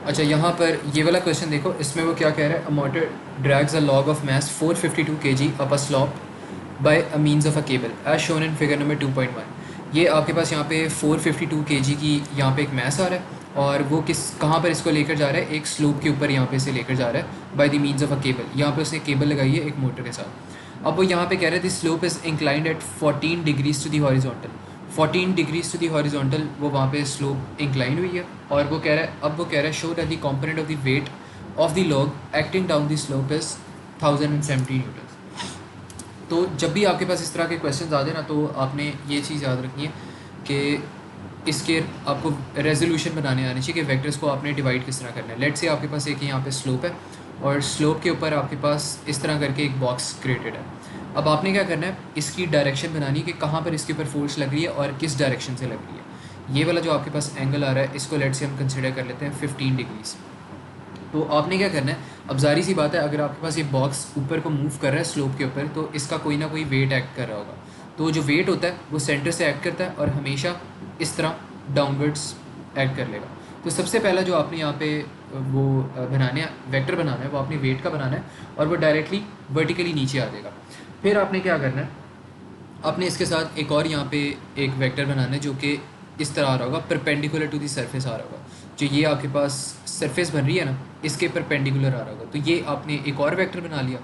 अच्छा, यहाँ पर ये वाला क्वेश्चन देखो, इसमें वो क्या कह रहा है, a motor drags a log of mass 452 kg up a slope by a means of a cable as shown in figure number 2.1। ये आपके पास यहाँ पे 452 kg की यहाँ पे एक मास आ रहा है, और वो कहाँ पर इसको लेकर जा रहा है, एक स्लोप के ऊपर यहाँ पे से लेकर जा रहा है by the means of a cable. यहाँ पे उसने केबल लगाई है एक मोटर के साथ। अब वो यहाँ पे कह रहे थे slope is inclined at 14 degrees to the horizontal. 14 degrees to the horizontal वो वहाँ पे स्लोप इंक्लाइन हुई है, और वो कह रहा है, अब वो कह रहा है show that the component of the weight of the log acting down the slope is 1070 Newton. तो जब भी आपके पास इस तरह के क्वेश्चन आ जाए ना, तो आपने ये चीज़ याद रखनी है कि इसके आपको रेजोल्यूशन बनाने आने चाहिए कि वेक्टर्स को आपने डिवाइड किस तरह करना है। लेट से आपके पास एक यहाँ पे स्लोप है, और स्लोप के ऊपर आपके पास इस तरह करके एक बॉक्स क्रिएटेड है। अब आपने क्या करना है, इसकी डायरेक्शन बनानी है कि कहाँ पर इसके ऊपर फोर्स लग रही है और किस डायरेक्शन से लग रही है। ये वाला जो आपके पास एंगल आ रहा है, इसको लेट से हम कंसिडर कर लेते हैं 15 डिग्रीज। तो आपने क्या करना है, अब जारी सी बात है, अगर आपके पास ये बॉक्स ऊपर को मूव कर रहा है स्लोप के ऊपर, तो इसका कोई ना कोई वेट एक्ट कर रहा होगा। तो जो वेट होता है वो सेंटर से एक्ट करता है और हमेशा इस तरह डाउनवर्ड्स एक्ट कर लेगा। तो सबसे पहला जो आपने यहाँ पे वो बनाने वेक्टर बनाना है, वो आपने वेट का बनाना है, और वो डायरेक्टली वर्टिकली नीचे आ जाएगा। फिर आपने क्या करना है, आपने इसके साथ एक और यहाँ पे एक वेक्टर बनाना है जो कि इस तरह आ रहा होगा, परपेंडिकुलर टू दी सरफेस आ रहा होगा। जो ये आपके पास सरफेस बन रही है ना, इसके परपेंडिकुलर आ रहा होगा, तो ये आपने एक और वेक्टर बना लिया।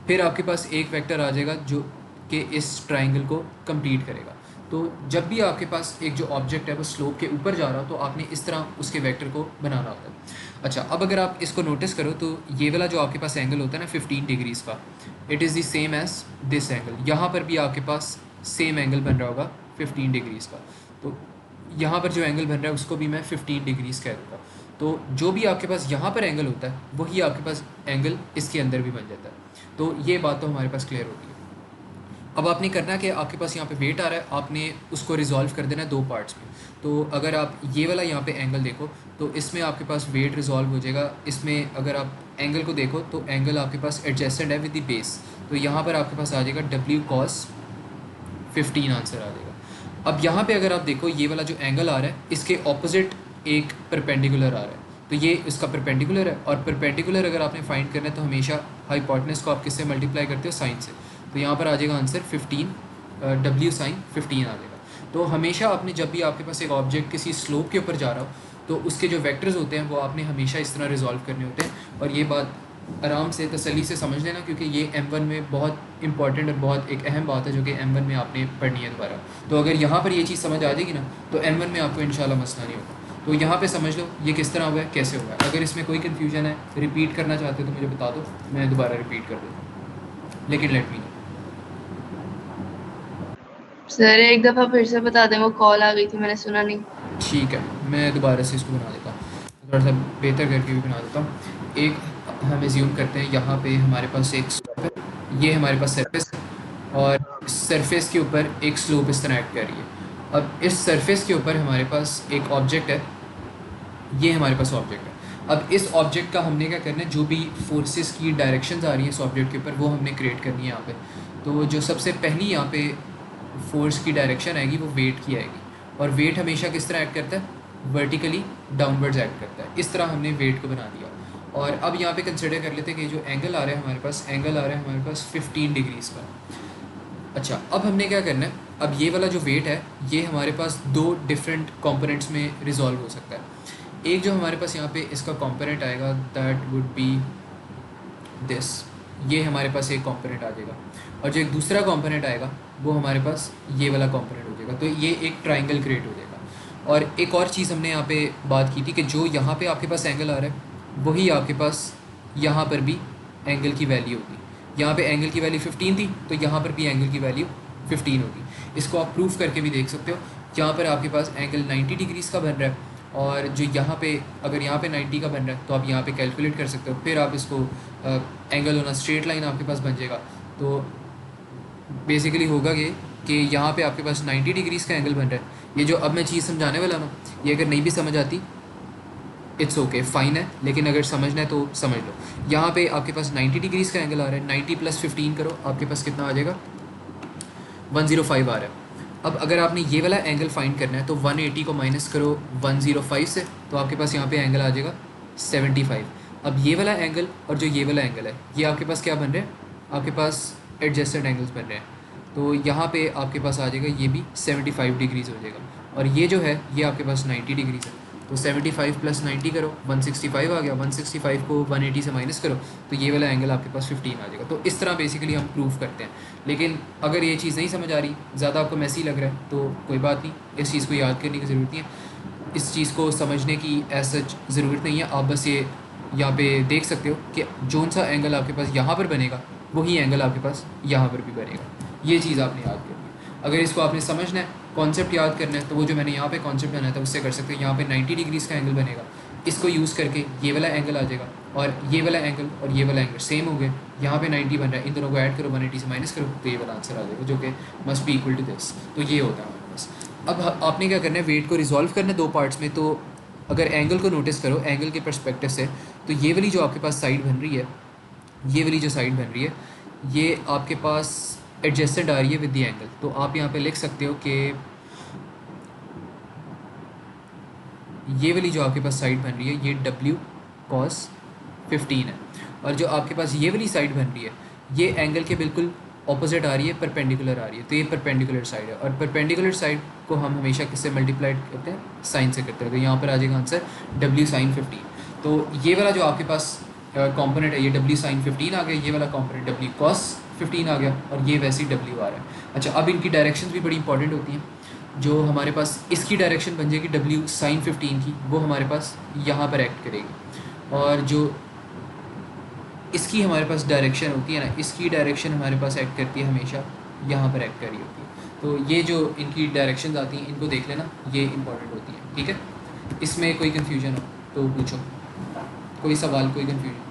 फिर आपके पास एक वेक्टर आ जाएगा जो कि इस ट्राइंगल को कंप्लीट करेगा। तो जब भी आपके पास एक जो ऑब्जेक्ट है वो स्लोप के ऊपर जा रहा हो, तो आपने इस तरह उसके वेक्टर को बनाना होता है। अच्छा, अब अगर आप इसको नोटिस करो, तो ये वाला जो आपके पास एंगल होता है ना 15 डिग्रीज़ का, it is the same as this angle. यहाँ पर भी आपके पास सेम एंगल बन रहा होगा 15 डिग्रीज़ का। तो यहाँ पर जो एंगल बन रहा है उसको भी मैं 15 डिग्रीज़ कह दूँगा। तो जो भी आपके पास यहाँ पर एंगल होता है, वही आपके पास एंगल इसके अंदर भी बन जाता है। तो ये बात तो हमारे पास क्लियर होती है। अब आपने करना कि आपके पास यहाँ पे वेट आ रहा है, आपने उसको रिजॉल्व कर देना है दो पार्ट्स में। तो अगर आप ये वाला यहाँ पे एंगल देखो, तो इसमें आपके पास वेट रिजॉल्व हो जाएगा। इसमें अगर आप एंगल को देखो, तो एंगल आपके पास एडजेसेंट है विद द बेस, तो यहाँ पर आपके पास आ जाएगा W cos 15 आंसर आ जाएगा। अब यहाँ पे अगर आप देखो, ये वाला जो एंगल आ रहा है, इसके ऑपोजिट एक परपेंडिकुलर आ रहा है, तो ये इसका परपेंडिकुलर है। और परपेंडिकुलर अगर आपने फाइंड करना है, तो हमेशा हाइपोटेनस को आप किससे मल्टीप्लाई करते हो, साइन से। तो यहाँ पर आ जाएगा आंसर 15, W sin 15 आ जाएगा। तो हमेशा आपने जब भी आपके पास एक ऑब्जेक्ट किसी स्लोप के ऊपर जा रहा हो, तो उसके जो वेक्टर्स होते हैं वो आपने हमेशा इस तरह रिजॉल्व करने होते हैं। और ये बात आराम से तसल्ली से समझ लेना, क्योंकि ये M1 में बहुत इंपॉर्टेंट और बहुत एक अहम बात है जो कि M1 में आपने पढ़नी है दोबारा। तो अगर यहाँ पर ये चीज़ समझ आ जाएगी ना, तो M1 में आपको इंशाल्लाह मसला नहीं होगा। तो यहाँ पे समझ लो ये किस तरह हुआ है, कैसे हुआ है। अगर इसमें कोई कन्फ्यूजन है, रिपीट करना चाहते हो तो मुझे बता दो, मैं दोबारा रिपीट कर देता हूँ, लेकिन लेट मी नो। सर एक दफा फिर से बता दें, वो कॉल आ गई थी, मैंने सुना नहीं। ठीक है, मैं दोबारा से इसको बना देता हूँ, थोड़ा सा बेहतर करके भी बना देता हूँ। एक हम एज्यूम करते हैं, यहाँ पे हमारे पास एक स्लोप है, ये हमारे पास सरफेस है, और सरफेस के ऊपर एक स्लोप इस तरह एक्ट कर रही है। अब इस सरफेस के ऊपर हमारे पास एक ऑब्जेक्ट है, ये हमारे पास ऑब्जेक्ट है। अब इस ऑब्जेक्ट का हमने क्या करना है, जो भी फोर्सेस की डायरेक्शंस आ रही हैं इस ऑब्जेक्ट के ऊपर, वो हमने क्रिएट करनी है यहाँ पे। तो जो सबसे पहली यहाँ पे फोर्स की डायरेक्शन आएगी वो वेट की आएगी, और वेट हमेशा किस तरह एक्ट करता है, वर्टिकली डाउनवर्ड्स एक्ट करता है। इस तरह हमने वेट को बना दिया। और अब यहाँ पे कंसिडर कर लेते हैं कि जो एंगल आ रहा है हमारे पास, एंगल आ रहा है हमारे पास 15 डिग्रीज़ का। अच्छा, अब हमने क्या करना है, अब ये वाला जो वेट है, ये हमारे पास दो डिफरेंट कंपोनेंट्स में रिजॉल्व हो सकता है। एक जो हमारे पास यहाँ पे इसका कंपोनेंट आएगा, दैट वुड बी दिस, ये हमारे पास एक कंपोनेंट आ जाएगा। और जो एक दूसरा कंपोनेंट आएगा, वो हमारे पास ये वाला कंपोनेंट हो जाएगा। तो ये एक ट्राइंगल क्रिएट हो जाएगा। और एक और चीज़ हमने यहाँ पे बात की थी कि जो यहाँ पे आपके पास एंगल आ रहा है, वही आपके पास यहाँ पर भी एंगल की वैल्यू होगी। यहाँ पे एंगल की वैल्यू 15 थी, तो यहाँ पर भी एंगल की वैल्यू 15 होगी। इसको आप प्रूफ करके भी देख सकते हो। यहाँ पर आपके पास एंगल 90 डिग्रीज़ का बन रहा है, और जो यहाँ पे अगर यहाँ पे 90 का बन रहा है, तो आप यहाँ पे कैलकुलेट कर सकते हो। फिर आप इसको angle on a straight line आपके पास बन जाएगा। तो बेसिकली होगा ये कि यहाँ पे आपके पास 90 डिग्रीज़ का एंगल बन रहा है। ये जो अब मैं चीज़ समझाने वाला हूँ, ये अगर नहीं भी समझ आती, इट्स ओके, फ़ाइन है, लेकिन अगर समझना है तो समझ लो। यहाँ पे आपके पास 90 डिग्रीज़ का एंगल आ रहा है, 90 + 15 करो, आपके पास कितना आ जाएगा, 105 आ रहा है। अब अगर आपने ये वाला एंगल फाइंड करना है, तो 180 को माइनस करो 105 से, तो आपके पास यहाँ पे एंगल आ जाएगा 75। अब ये वाला एंगल और जो ये वाला एंगल है ये आपके पास क्या बन रहे हैं, आपके पास एडजस्टेड एंगल्स बन रहे हैं। तो यहाँ पे आपके पास आ जाएगा ये भी 75 डिग्रीज़ हो जाएगा, और ये जो है ये आपके पास 90 डिग्रीज़ है। तो 75 प्लस 90 करो, 165 आ गया, 165 को 180 से माइनस करो तो ये वाला एंगल आपके पास 15 आ जाएगा। तो इस तरह बेसिकली हम प्रूव करते हैं। लेकिन अगर ये चीज़ नहीं समझ आ रही, ज़्यादा आपको मैसी लग रहा है, तो कोई बात नहीं, इस चीज़ को याद करने की ज़रूरत नहीं है, इस चीज़ को समझने की ऐसा ज़रूरत नहीं है। आप बस ये यहाँ पे देख सकते हो कि जौन सा एंगल आपके पास यहाँ पर बनेगा वही एंगल आपके पास यहाँ पर भी बनेगा। ये चीज़ आपने याद करनी है। अगर इसको आपने समझना है, कॉन्सेप्ट याद करना है, तो वो जो मैंने यहाँ पे कॉन्सेप्ट बनाया था उससे कर सकते हैं। यहाँ पे 90 डिग्रीज़ का एंगल बनेगा, इसको यूज़ करके ये वाला एंगल आ जाएगा, और ये वाला एंगल और ये वाला एंगल सेम हो गए, यहाँ पे 90 बन रहा है, इन दोनों को ऐड करो, 180 से माइनस करो तो ये वाला आंसर आ जाएगा, जो कि must be equal to this. तो ये होता है हमारे पास। अब आपने क्या करना है, वेट को रिजॉल्व करना है दो पार्ट्स में। तो अगर एंगल को नोटिस करो एंगल के परस्पेक्टिव से, तो ये वाली जो आपके पास साइड बन रही है, ये वाली जो साइड बन रही है, ये आपके पास एडजस्टेड आ रही है विद द एंगल। तो आप यहाँ पे लिख सकते हो कि ये वाली जो आपके पास साइड बन रही है ये W cos 15 है, और जो आपके पास ये वाली साइड बन रही है ये एंगल के बिल्कुल ऑपोजिट आ रही है, परपेंडिकुलर आ रही है। तो ये परपेंडिकुलर साइड है, और परपेंडिकुलर साइड को हम हमेशा किससे मल्टीप्लाई करते हैं, साइन से करते हैं। तो यहाँ पर आ जाएगा आंसर W sin 15। तो ये वाला जो आपके पास कंपोनेंट है ये W sin 15 आ गया, ये वाला कंपोनेंट W cos 15 आ गया, और ये वैसे ही W आ रहा है। अच्छा, अब इनकी डायरेक्शंस भी बड़ी इंपॉर्टेंट होती हैं। जो हमारे पास इसकी डायरेक्शन बन जाएगी W sin 15 की, वो हमारे पास यहाँ पर एक्ट करेगी, और जो इसकी हमारे पास डायरेक्शन होती है ना, इसकी डायरेक्शन हमारे पास एक्ट करती है हमेशा यहाँ पर एक्ट कर रही होती है। तो ये जो इनकी डायरेक्शंस आती हैं इनको देख लेना, ये इंपॉर्टेंट होती हैं, ठीक है। इसमें कोई कन्फ्यूजन हो तो पूछो, कोई सवाल, कोई कन्फ्यूजन।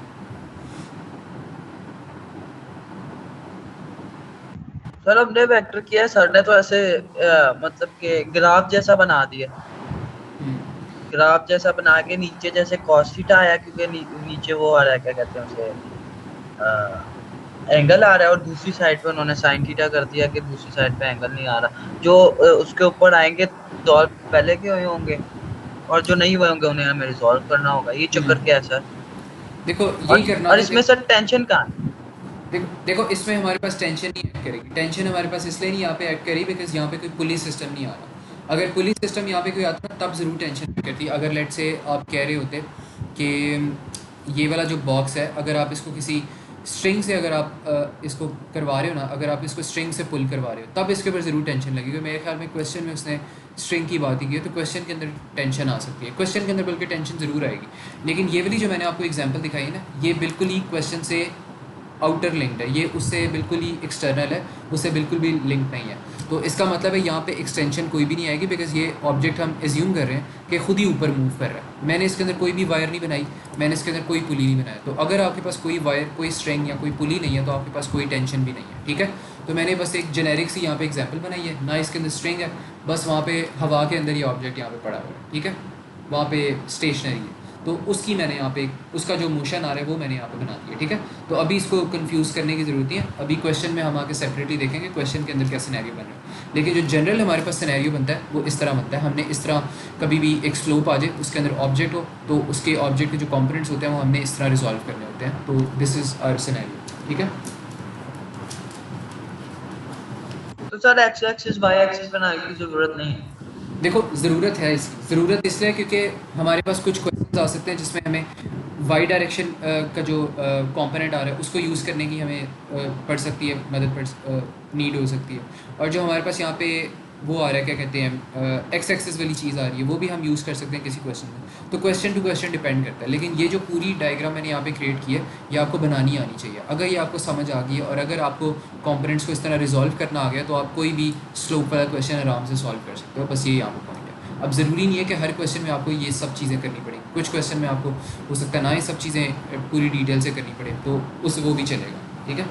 सर हमने वेक्टर किया है, सर ने तो ऐसे मतलब कि ग्राफ जैसा बना दिया, ग्राफ जैसा बना के नीचे जैसे cos थीटा आया, क्योंकि नीचे वो आ रहा है, क्या कहते हैं उसे, एंगल आ रहा है, और दूसरी साइड पे उन्होंने साइन थीटा कर दिया कि दूसरी साइड पे एंगल नहीं आ रहा। जो उसके ऊपर आएंगे तो पहले के हुए होंगे, और जो नहीं हुए होंगे उन्हें हमें रिजॉल्व करना होगा। ये चक्कर क्या है सर? देखो यही करना और था। इसमें सर टेंशन कहाँ है? देखो इसमें हमारे पास टेंशन नहीं ऐड करेगी, टेंशन हमारे पास इसलिए नहीं यहाँ पे ऐड करी बिकॉज यहाँ पे कोई पुलिस सिस्टम नहीं आ रहा। अगर पुलिस सिस्टम यहाँ पे कोई आता ना तब ज़रूर टेंशन करती। अगर लेट से आप कह रहे होते कि ये वाला जो बॉक्स है, अगर आप इसको किसी स्ट्रिंग से, अगर आप इसको करवा रहे हो ना, अगर आप इसको स्ट्रिंग से पुल करवा रहे हो तब इसके ऊपर ज़रूर टेंशन लगेगी। मेरे ख्याल में क्वेश्चन में उसने स्ट्रिंग की बात ही की है, तो क्वेश्चन के अंदर टेंशन आ सकती है, क्वेश्चन के अंदर बल्कि टेंशन ज़रूर आएगी। लेकिन ये वाली जो मैंने आपको एग्जाम्पल दिखाई है ना, ये बिल्कुल ही क्वेश्चन से आउटर लिंक्ड है, ये उससे बिल्कुल ही एक्सटर्नल है, उससे बिल्कुल भी लिंक नहीं है। तो इसका मतलब है यहाँ पे एक्सटेंशन कोई भी नहीं आएगी, बिकॉज ये ऑब्जेक्ट हम एज्यूम कर रहे हैं कि खुद ही ऊपर मूव कर रहा है। मैंने इसके अंदर कोई भी वायर नहीं बनाई, मैंने इसके अंदर कोई पुली नहीं बनाया। तो अगर आपके पास कोई वायर, कोई स्ट्रिंग या कोई पुली नहीं है तो आपके पास कोई टेंशन भी नहीं है, ठीक है। तो मैंने बस एक जेनेरिक सी यहाँ पे एग्जाम्पल बनाई है ना, इसके अंदर स्ट्रिंग है, बस वहाँ पे हवा के अंदर ये ऑब्जेक्ट यहाँ पे पड़ा हुआ है, ठीक है, वहाँ पे स्टेशनरी है। तो उसकी मैंने यहाँ पे उसका जो मोशन आ रहा है वो मैंने यहाँ पे बना दिया, ठीक है। तो अभी इसको कंफ्यूज करने की ज़रूरत नहीं है, अभी क्वेश्चन में हम आके सेपरेटली देखेंगे क्वेश्चन के अंदर क्या सिनेरियो बन रहा है। लेकिन जो जनरल हमारे पास सिनेरियो बनता है वो इस तरह बनता है, हमने इस तरह कभी भी एक स्लोप आ जाए, उसके अंदर ऑब्जेक्ट हो, तो उसके ऑब्जेक्ट के जो कॉम्पोनेंट्स होते हैं वो हमने इस तरह रिजॉल्व करने होते हैं। तो दिस इज़ आवर सिनेरियो, ठीक है। तो sir X axis Y axis बनाने की जरूरत नहीं है? देखो ज़रूरत है, इसकी ज़रूरत इसलिए क्योंकि हमारे पास कुछ क्वेश्चन आ सकते हैं जिसमें हमें वाई डायरेक्शन का जो कंपोनेंट आ रहा है उसको यूज़ करने की हमें पड़ सकती है, मदद नीड हो सकती है। और जो हमारे पास यहाँ पे वो आ रहा है, क्या कहते हैं, एक्स एक्सिस वाली चीज़ आ रही है, वो भी हम यूज़ कर सकते हैं किसी क्वेश्चन में। तो क्वेश्चन टू क्वेश्चन डिपेंड करता है। लेकिन ये जो पूरी डायग्राम मैंने यहाँ पे क्रिएट की है ये आपको बनानी आनी चाहिए। अगर ये आपको समझ आ गई है और अगर आपको कंपोनेंट्स को इस तरह रिजॉल्व करना आ गया तो आप कोई भी स्लोप वाला क्वेश्चन आराम से सॉल्व कर सकते हो। बस ये यहाँ पर पॉइंट है। अब ज़रूरी नहीं है कि हर क्वेश्चन में आपको ये सब चीज़ें करनी पड़ेंगी, कुछ क्वेश्चन में आपको हो सकता है ना ये सब चीज़ें पूरी डिटेल से करनी पड़े, तो उस वो भी चलेगा, ठीक है।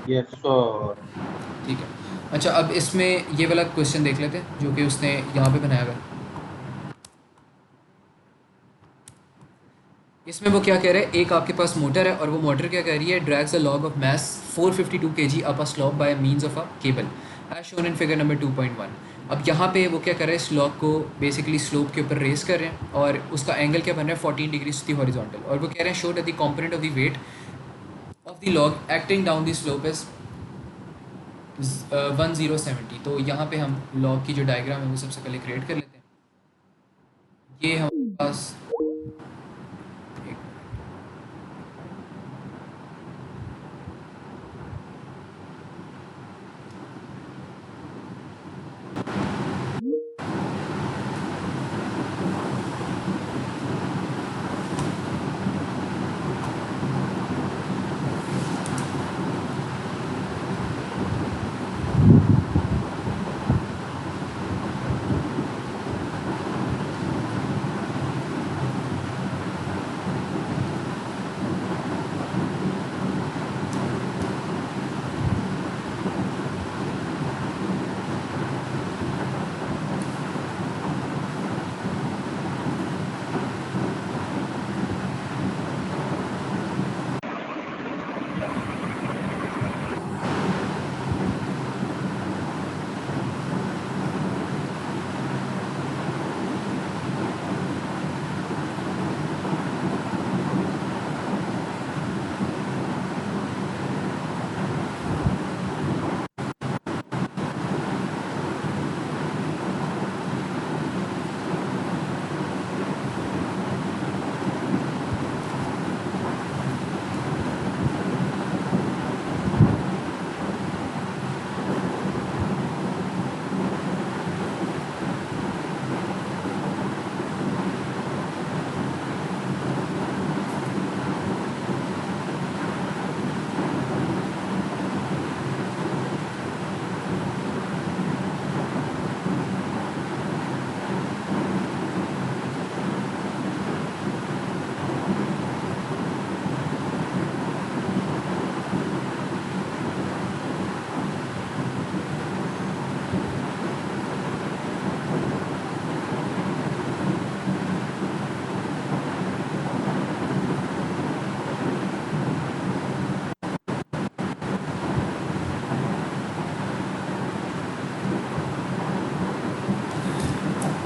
Yes sir. ठीक है। अच्छा, अब इसमें ये वाला क्वेश्चन देख लेते हैं जो कि उसने यहाँ पे बनाया हुआ है। इसमें वो क्या कह रहा है, एक आपके पास मोटर है और वो मोटर क्या कह रही है, drags a log of mass 452 kg up a slope by means of a cable as shown in figure number 2.1। अब यहाँ पे वो क्या कर रहे हैं, इस लॉग को बेसिकली स्लोप के ऊपर रेस कर रहे हैं और उसका एंगल क्या बन रहा है 14 डिग्रीज दी हॉरिजॉन्टल, और वो कह रहे हैं show that the component of the weight of the log acting down the slope is 1070। तो यहाँ पे हम लॉग की जो डायग्राम है वो सबसे पहले क्रिएट कर लेते हैं। ये हमारे पास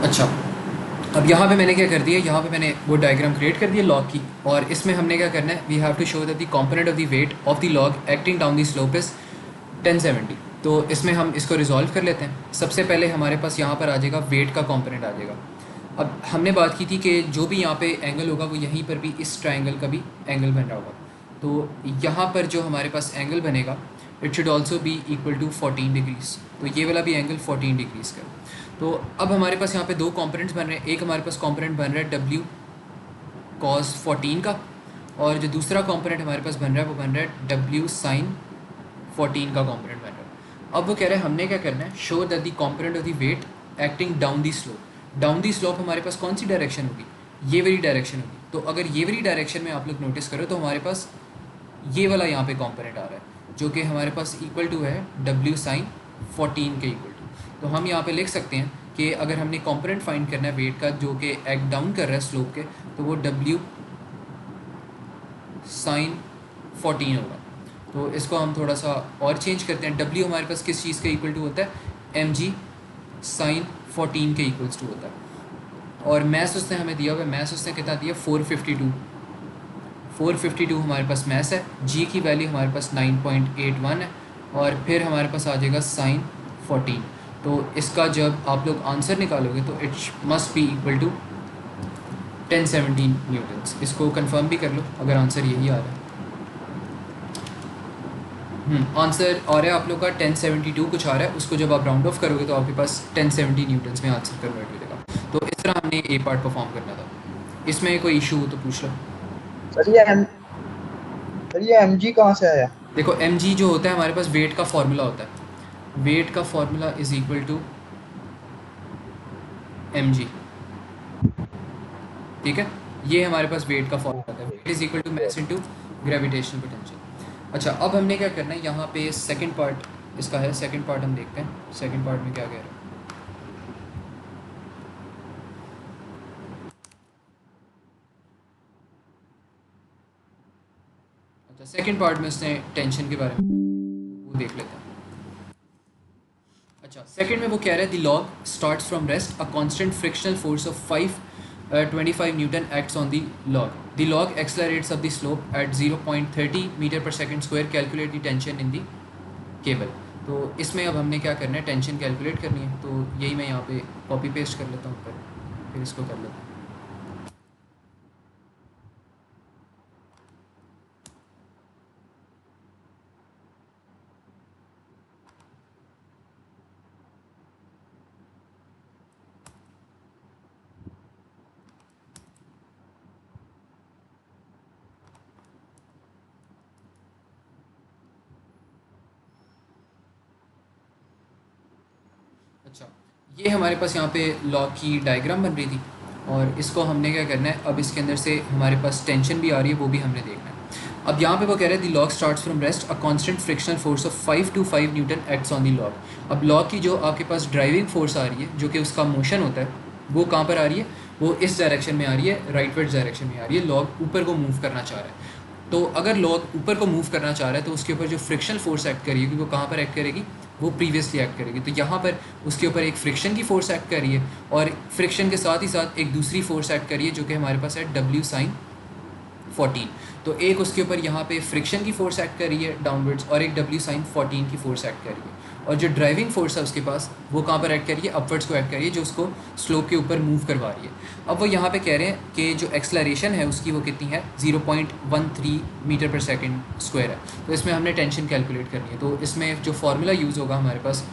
अच्छा, अब यहाँ पे मैंने क्या कर दिया, यहाँ पे मैंने वो डायग्राम क्रिएट कर दिया लॉग की, और इसमें हमने क्या करना है, we have to show that the component of the weight of the log acting down the slope is 1070। तो इसमें हम इसको रिजॉल्व कर लेते हैं। सबसे पहले हमारे पास यहाँ पर आ जाएगा वेट का कंपोनेंट आ जाएगा। अब हमने बात की थी कि जो भी यहाँ पे एंगल होगा वो यहीं पर भी इस ट्रायंगल का भी एंगल बन रहा होगा। तो यहाँ पर जो हमारे पास एंगल बनेगा it should also be equal to 14 degrees. तो ये वाला भी एंगल 14 डिग्रीज़ का। तो अब हमारे पास यहाँ पे दो कंपोनेंट्स बन रहे हैं। एक हमारे पास कंपोनेंट बन रहा है डब्ल्यू कॉस 14 का, और जो दूसरा कंपोनेंट हमारे पास बन रहा है वो बन रहा है डब्ल्यू साइन 14 का कंपोनेंट बन रहा है। अब वो कह रहे हैं हमने क्या करना है, show that the component of the weight acting down the slope. Down the slope हमारे पास कौन सी डायरेक्शन होगी, ये वाली डायरेक्शन होगी। तो अगर ये वाली डायरेक्शन में आप लोग नोटिस करो तो हमारे पास ये वाला यहाँ पे कंपोनेंट आ रहा है जो कि हमारे पास इक्वल टू है डब्ल्यू साइन 14 के इक्वल टू। तो हम यहाँ पे लिख सकते हैं कि अगर हमने कंपोनेंट फाइंड करना है वेट का जो कि एक्ट डाउन कर रहा है स्लोप के, तो वो डब्ल्यू साइन 14 होगा। तो इसको हम थोड़ा सा और चेंज करते हैं। डब्ल्यू हमारे पास किस चीज़ के इक्वल टू होता है, एम जी साइन 14 के इक्वल्स टू होता है। और मैथ्स उसने हमें दिया हुआ है, मैथ्स उसने कितना दिया 452। 452 हमारे पास मैथ्स है। जी की वैल्यू हमारे पास 9.81 है, और फिर हमारे पास आ जाएगा साइन 14। तो इसका जब आप लोग आंसर निकालोगे तो it must be equal to 1017 newtons. इसको कंफर्म भी कर लो अगर आंसर यही आ रहा है। आंसर आ रहा है आप लोग का 1072 कुछ आ रहा है, उसको जब आप राउंड ऑफ करोगे तो आपके पास 1070 न्यूटन्स में आंसर कन्वर्ट हो जाएगा। तो इस तरह हमने ए पार्ट परफॉर्म करना था। इसमें कोई इशू हो तो पूछ लो। सर ये mg कहाँ से आया? देखो एम जी जो होता है हमारे पास वेट का फॉर्मूला होता है। वेट का formula is equal to M G, ठीक है। ये हमारे पास वेट का फॉर्मूला होता है, weight is equal to mass into gravitational potential. अच्छा, अब हमने क्या करना है, यहाँ पे सेकंड पार्ट इसका है। सेकंड पार्ट हम देखते हैं, सेकंड पार्ट में क्या कह रहा है। अच्छा, सेकंड पार्ट में उसने टेंशन के बारे में वो देख लेते हैं। सेकंड में वो कह रहा है the log starts from rest a constant frictional force of 525 newton acts on the log. The log accelerates up the slope at 0.30 metre पर second square. Calculate the tension in the cable. तो इसमें अब हमने क्या करना है, tension calculate करनी है. तो यही मैं यहाँ पे कॉपी पेस्ट कर लेता हूँ ऊपर, फिर इसको कर लेता हूँ. अच्छा, ये हमारे पास यहाँ पे लॉग की डायग्राम बन रही थी और इसको हमने क्या करना है, अब इसके अंदर से हमारे पास टेंशन भी आ रही है, वो भी हमने देखना है. अब यहाँ पे वो कह रहे हैं the log starts from rest a constant frictional force of 525 newton acts on the log. अब लॉग की जो आपके पास ड्राइविंग फोर्स आ रही है, जो कि उसका मोशन होता है, वो कहाँ पर आ रही है, वो इस डायरेक्शन में आ रही है, राइटवर्ड्स डायरेक्शन में आ रही है. लॉग ऊपर को मूव करना चाह रहा है. तो अगर लॉग ऊपर को मूव करना चाह रहा है तो उसके ऊपर जो फ्रिक्शनल फोर्स एक्ट करेगी वो कहाँ पर एक्ट करेगी, वो प्रीवियसली एक्ट करेगी. तो यहाँ पर उसके ऊपर एक फ्रिक्शन की फोर्स एक्ट कर रही है और फ्रिक्शन के साथ ही साथ एक दूसरी फोर्स एक्ट कर रही है जो कि हमारे पास है W sin 14. तो एक उसके ऊपर यहाँ पे फ्रिक्शन की फोर्स एक्ट कर रही है डाउनवर्ड्स और एक W sin 14 की फोर्स एक्ट कर रही है. और जो ड्राइविंग फोर्स है उसके पास वो कहाँ पर एक्ट कर रही है, अपवर्ड्स को एक्ट कर रही है, जो उसको स्लोप के ऊपर मूव करवा रही है. अब वो यहाँ पे कह रहे हैं कि जो एक्सलरेशन है उसकी वो कितनी है, 0.13 मीटर पर सेकंड स्क्वायर है. तो इसमें हमने टेंशन कैलकुलेट करनी है. तो इसमें जो फार्मूला यूज़ होगा हमारे पास,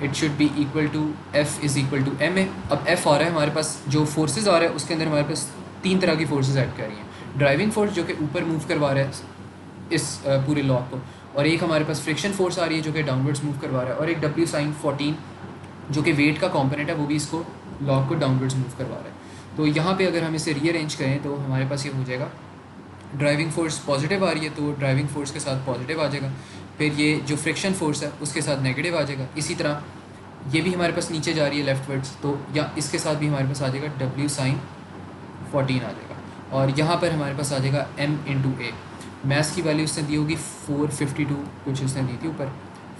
it should be equal to F is equal to M A. अब F आ रहा है हमारे पास, जो फोर्सेज आ रहा है उसके अंदर हमारे पास 3 तरह की फोर्सेज एक्ट कर रही हैं. ड्राइविंग फोर्स जो कि ऊपर मूव करवा रहा है इस पूरे लॉग को, और एक हमारे पास फ्रिक्शन फोर्स आ रही है जो कि डाउनवर्ड्स मूव करवा रहा है, और एक W sin 14 जो कि वेट का कंपोनेंट है, वो भी इसको लॉग को डाउनवर्ड्स मूव करवा रहा है. तो यहाँ पे अगर हम इसे रीअरेंज करें तो हमारे पास ये हो जाएगा, ड्राइविंग फोर्स पॉजिटिव आ रही है तो ड्राइविंग फोर्स के साथ पॉजिटिव आ जाएगा. फिर ये जो फ्रिक्शन फोर्स है उसके साथ नेगेटिव आ जाएगा. इसी तरह ये भी हमारे पास नीचे जा रही है लेफ्टवर्ड्स, तो या इसके साथ भी हमारे पास आ जाएगा W sin 14 आ जाएगा. और यहाँ पर हमारे पास आ जाएगा M इंटू ए. मैथ्स की वैल्यू उसने दी होगी 452, कुछ उसने दी थी ऊपर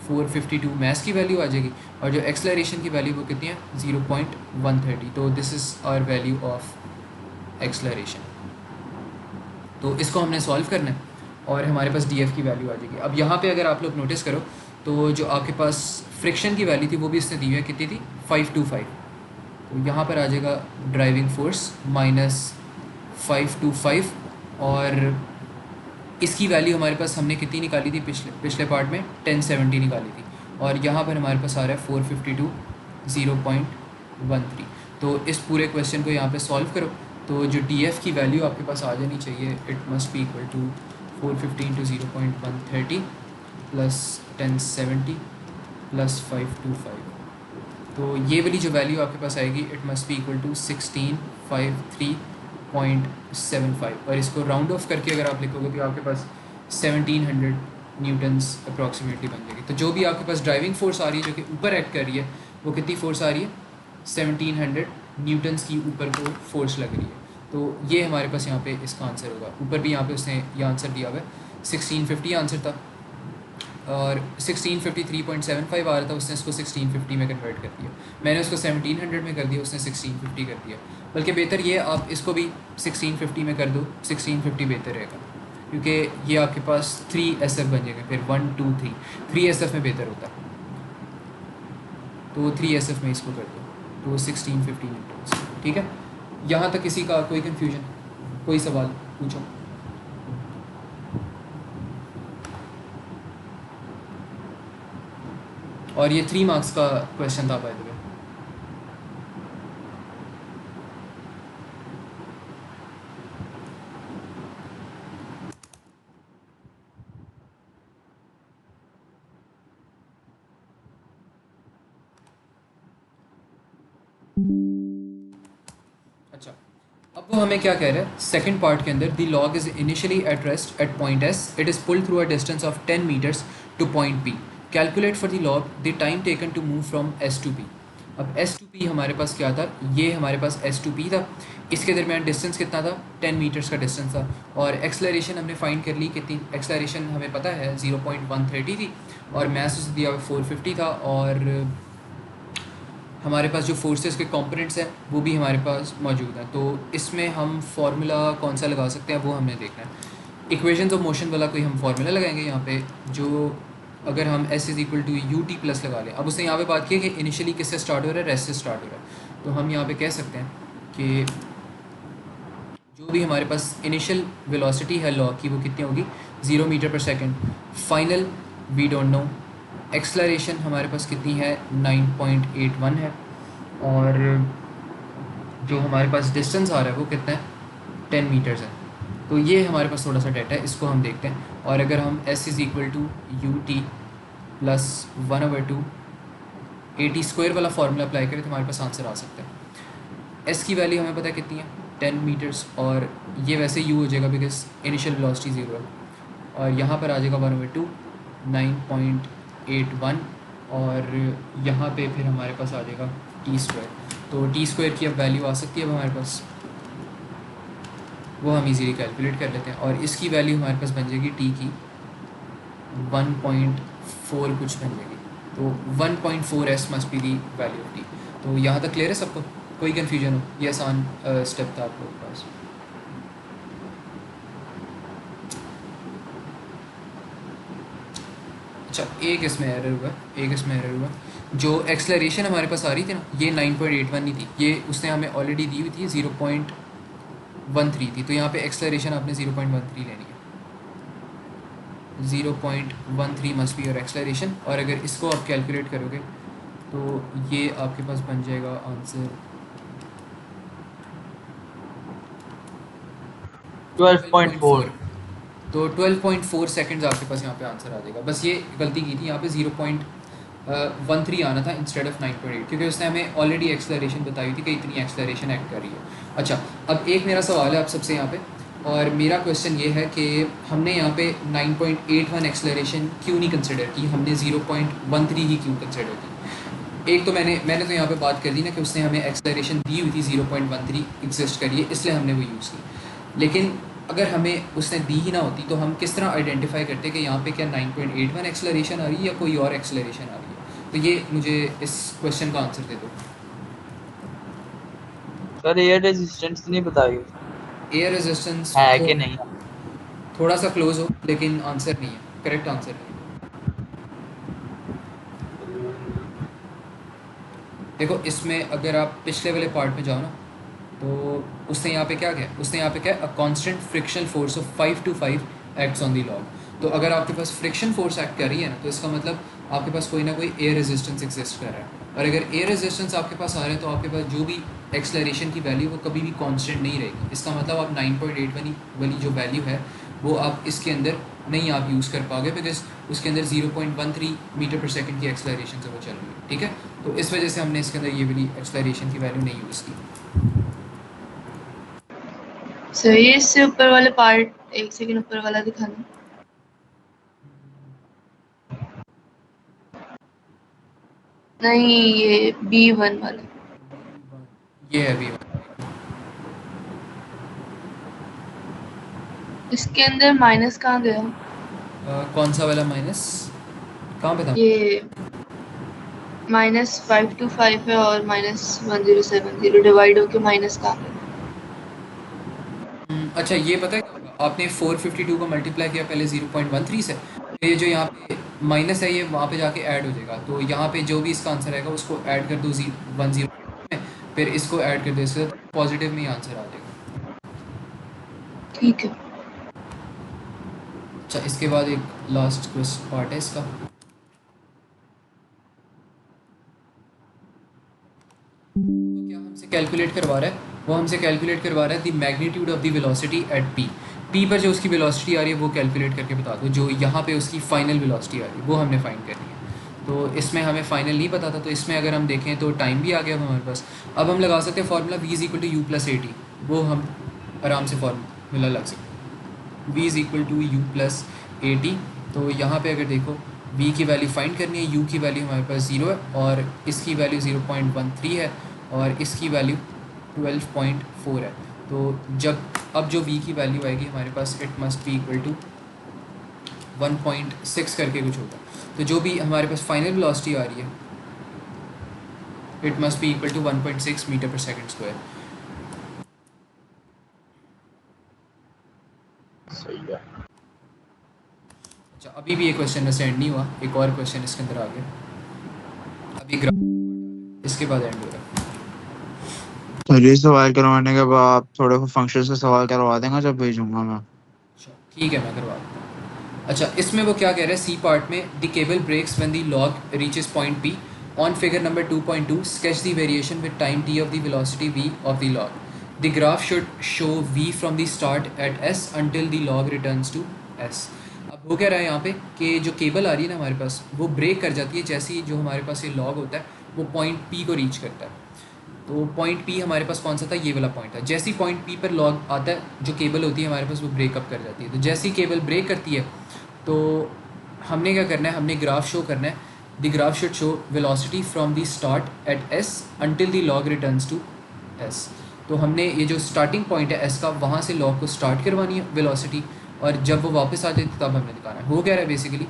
452 मैथ्स की वैल्यू आ जाएगी. और जो एक्सलरेशन की वैल्यू वो कितनी है, 0.130. तो this is our value of acceleration. तो इसको हमने सॉल्व करना है और हमारे पास DF की वैल्यू आ जाएगी. अब यहाँ पे अगर आप लोग नोटिस करो तो जो आपके पास फ्रिक्शन की वैल्यू थी वो भी इसने दी हुई है, कितनी थी, 525. तो यहाँ पर आ जाएगा ड्राइविंग फोर्स माइनस 525, और इसकी वैल्यू हमारे पास हमने कितनी निकाली थी पिछले पार्ट में, 1070 निकाली थी. और यहाँ पर हमारे पास आ रहा है 452 0.13. तो इस पूरे क्वेश्चन को यहाँ पे सॉल्व करो तो जो DF की वैल्यू आपके पास आ जानी चाहिए, it must be equal to 415 to 0.130 plus 1070 plus 525. तो ये वाली जो वैल्यू आपके पास आएगी, it must be equal to 1653.75. और इसको राउंड ऑफ करके अगर आप लिखोगे तो आपके पास 1700 न्यूटन्स अप्रॉक्सीमेटली बन जाएगी. तो जो भी आपके पास ड्राइविंग फोर्स आ रही है जो कि ऊपर एक्ट कर रही है, वो कितनी फोर्स आ रही है, 1700 न्यूटन्स की ऊपर को फोर्स लग रही है. तो ये हमारे पास यहाँ पे इसका आंसर होगा. ऊपर भी यहाँ पे उसने ये आंसर दिया हुआ है, 1650 आंसर था और 1653.75 आ रहा था, उसने इसको 1650 में कन्वर्ट कर दिया. मैंने उसको 1700 में कर दिया, उसने 1650 कर दिया. बल्कि बेहतर ये आप इसको भी 1650 में कर दो, 1650 बेहतर रहेगा क्योंकि ये आपके पास 3SF बन जाएगा. फिर 1 2 3 3SF में बेहतर होता है. तो 3SF में इसको कर दो तो 1650 न्यूटन्स. ठीक है, यहाँ तक किसी का कोई कन्फ्यूजन, कोई सवाल पूछो. और ये 3 मार्क्स का क्वेश्चन था बाय द वे. अच्छा, अब वो हमें क्या कह रहा है सेकंड पार्ट के अंदर, the log is initially at rest at point S. It is pulled through a distance of 10 metres to point P. Calculate for the log the time taken to move from S to P. अब S to P हमारे पास क्या था, ये हमारे पास S to P था. इसके दरमियान distance कितना था, 10 मीटर्स का डिस्टेंस था. और एक्सलरेशन हमने फाइंड कर ली, कितनी एक्सलरेशन हमें पता है 0.130 थी और मैस दिया 450 था. और हमारे पास जो फोर्सेस के कंपोनेंट्स हैं वो भी हमारे पास मौजूद हैं। तो इसमें हम फार्मूला कौन सा लगा सकते हैं वो हमने देखना है। इक्वेशंस ऑफ मोशन वाला कोई हम फार्मूला लगाएंगे यहाँ पे, जो अगर हम S is equal to U T plus लगा लें। अब उसने यहाँ पे बात की है कि इनिशियली किससे स्टार्ट हो रहा है, रेस्ट से स्टार्ट हो रहा है। तो हम यहाँ पे कह सकते हैं कि जो भी हमारे पास इनिशियल वेलोसिटी है लॉ की वो कितनी होगी, 0 metre per second. Final we don't know. Acceleration हमारे पास कितनी है, 9.81 है। और जो हमारे पास डिस्टेंस आ रहा है वो कितना है, 10 मीटर्स है। तो ये हमारे पास थोड़ा सा डाटा है, इसको हम देखते हैं। और अगर हम S is equal to U T plus 1/2 AT square वाला फार्मूला अप्लाई करें तो हमारे पास आंसर आ सकता है। S की वैल्यू हमें पता है कितनी है, 10 मीटर्स। और ये वैसे U हो जाएगा बिकॉज इनिशियल वेलोसिटी 0 है। और यहाँ पर आ जाएगा 1/2 9.81। और यहाँ पे फिर हमारे पास आ जाएगा टी स्क्वायर। तो टी स्क्वायर की अब वैल्यू आ सकती है अब हमारे पास, वो हम इजीली कैलकुलेट कर लेते हैं। और इसकी वैल्यू हमारे पास बन जाएगी टी की 1.4 कुछ बन जाएगी। तो 1.4 S must be the value of T. तो यहाँ तक क्लियर है सबको, कोई कन्फ्यूजन हो, ये आसान स्टेप था आप लोगों के पास। अच्छा, एक इसमें एरर हुआ, जो एक्सलरेशन हमारे पास आ रही थी ना, ये 9.81 नहीं थी, ये उसने हमें ऑलरेडी दी हुई थी 0.13 थी। तो यहाँ पे एक्सलरेशन आपने 0.13 लेनी है, 0.13 मस्ट बी योर एक्सलरेशन। और अगर इसको आप कैलकुलेट करोगे तो ये आपके पास बन जाएगा आंसर 12.4। तो 12.4 सेकेंड्स आपके पास यहाँ पे आंसर आ जाएगा। बस ये गलती की थी, यहाँ पे 0.13 आना था इंस्टेड ऑफ 9.8, क्योंकि उसने हमें ऑलरेडी एक्सलरेशन बताई थी कि इतनी एक्सलरेशन एक्ट कर रही है। अच्छा, अब एक मेरा सवाल है आप सबसे यहाँ पे, और मेरा क्वेश्चन ये है कि हमने यहाँ पे 9.81 एक्सलरेशन क्यों नहीं कंसिडर की, हमने 0.13 ही क्यों कंसिडर की। एक तो मैंने तो यहाँ पे बात कर दी ना कि उसने हमें एक्सलरेशन दी हुई थी 0.13 एग्जिस्ट करिए, इसलिए हमने वो यूज़ की। लेकिन अगर हमें उसने दी ही ना होती तो हम किस तरह आइडेंटिफाई करते कि यहाँ पे क्या 9.81 एक्सलरेशन आ रही है या कोई और एक्सलरेशन आ रही है। तो ये मुझे इस क्वेश्चन का आंसर दे दो। सर एयर रेजिस्टेंस नहीं बताई एयर रेजिस्टेंस है कि नहीं? थोड़ा सा क्लोज हो, लेकिन आंसर नहीं है, करेक्ट आंसर नहीं है। देखो, इसमें अगर आप पिछले वाले पार्ट में जाओ ना, तो उसने यहाँ पे क्या किया, अ constant frictional force of 5 to 5 acts on the log. तो अगर आपके पास फ्रिक्शन फोर्स एक्ट कर रही है ना, तो इसका मतलब आपके पास कोई ना कोई एयर रेजिस्टेंस एग्जिस्ट कर रहा है। और अगर एयर रेजिस्टेंस आपके पास आ रहा है तो आपके पास जो भी एक्सलरेशन की वैल्यू वो कभी भी कांस्टेंट नहीं रहेगी। इसका मतलब आप 9.81 वाली जो वैल्यू है वो आप इसके अंदर नहीं आप यूज़ कर पाओगे, बिकॉज उसके अंदर 0.13 मीटर पर सेकेंड की एक्सलरेशन से वो चल रही है। ठीक है, तो इस वजह से हमने इसके अंदर ये वाली एक्सलरेशन की वैल्यू नहीं यूज़ की। सही है, इससे ऊपर वाले पार्ट, एक सेकंड ऊपर वाला दिखाना। नहीं, ये B1 वाला। ये है अभी इसके अंदर माइनस कहाँ गया? कौन सा वाला माइनस, कहाँ पे था? ये -5 to 5 है और -1070 डिवाइड होके माइनस कहाँ गया? अच्छा, ये पता है क्या होगा, आपने 452 को मल्टीप्लाई किया पहले 0.13 से, तो ये जो यहाँ पे माइनस है ये वहाँ पे जाके ऐड हो जाएगा। तो यहाँ पे जो भी इसका आंसर आएगा उसको ऐड कर दो 10 में, फिर इसको ऐड कर दो इससे, तो पॉजिटिव में ही आंसर आ जाएगा। ठीक है। अच्छा, इसके बाद एक लास्ट क्वेश्चन पार्ट है इसका। वो क्या हमसे कैलकुलेट करवा रहा है, वो हमसे कैलकुलेट करवा रहा है the magnitude of the velocity at P पर जो उसकी वेलोसिटी आ रही है वो कैलकुलेट करके बता दो। जो यहाँ पे उसकी फाइनल वेलोसिटी आ रही है वो हमने फाइंड करनी है। तो इसमें हमें फाइनल नहीं पता था, तो इसमें अगर हम देखें तो टाइम भी आ गया हमारे पास। अब हम लगा सकते हैं formula v is equal to u plus a t, वो हम आराम से फार्मूला लग सकते हैं, v is equal to u plus a t. तो यहाँ पे अगर देखो v की वैल्यू फाइंड करनी है, u की वैल्यू हमारे पास 0 है और इसकी वैल्यू 0.13 है और इसकी वैल्यू 12.4 है। तो जब अब जो v की वैल्यू आएगी हमारे पास, it must be equal to 1.6 करके कुछ होगा। तो जो भी हमारे पास फाइनल वेलोसिटी आ रही है it must be equal to 1.6 metre पर सेकंड स्क्वायर। सही है। अच्छा, अभी भी ये क्वेश्चन एंड नहीं हुआ, एक और क्वेश्चन इसके अंदर आ गया, अभी ग्राफ इसके बाद एंड हो रहा है। चलिए सवाल करवाने के बाद आप थोड़े फंक्शन से सवाल करवा देंगे जब भेजूंगा मैं। अच्छा ठीक है, मैं करवा दूँ। अच्छा, इसमें वो क्या कह रहा है, सी पार्ट में, the cable breaks when the log reaches point P on figure number 2.2 sketch the variation with time t of the velocity v of the log. The graph should show v from the start at s until the log returns to s। अब वो कह रहा है यहाँ पे कि जो cable आ रही है ना हमारे पास, वो ब्रेक कर जाती है जैसे ही जो हमारे पास ये लॉग होता है वो पॉइंट p को रीच करता है। तो पॉइंट P हमारे पास कौन सा था, ये वाला पॉइंट था। जैसे ही पॉइंट P पर लॉग आता है, जो केबल होती है हमारे पास वो ब्रेकअप कर जाती है। तो जैसे ही केबल ब्रेक करती है तो हमने क्या करना है, हमने ग्राफ शो करना है। The graph should show velocity from the start at s until the log returns to s। तो हमने ये जो स्टार्टिंग पॉइंट है s का, वहाँ से लॉग को स्टार्ट करवानी है वेलोसिटी, और जब वो वापस आ जाती है तब हमने दिखाना है। वो कह रहा है बेसिकली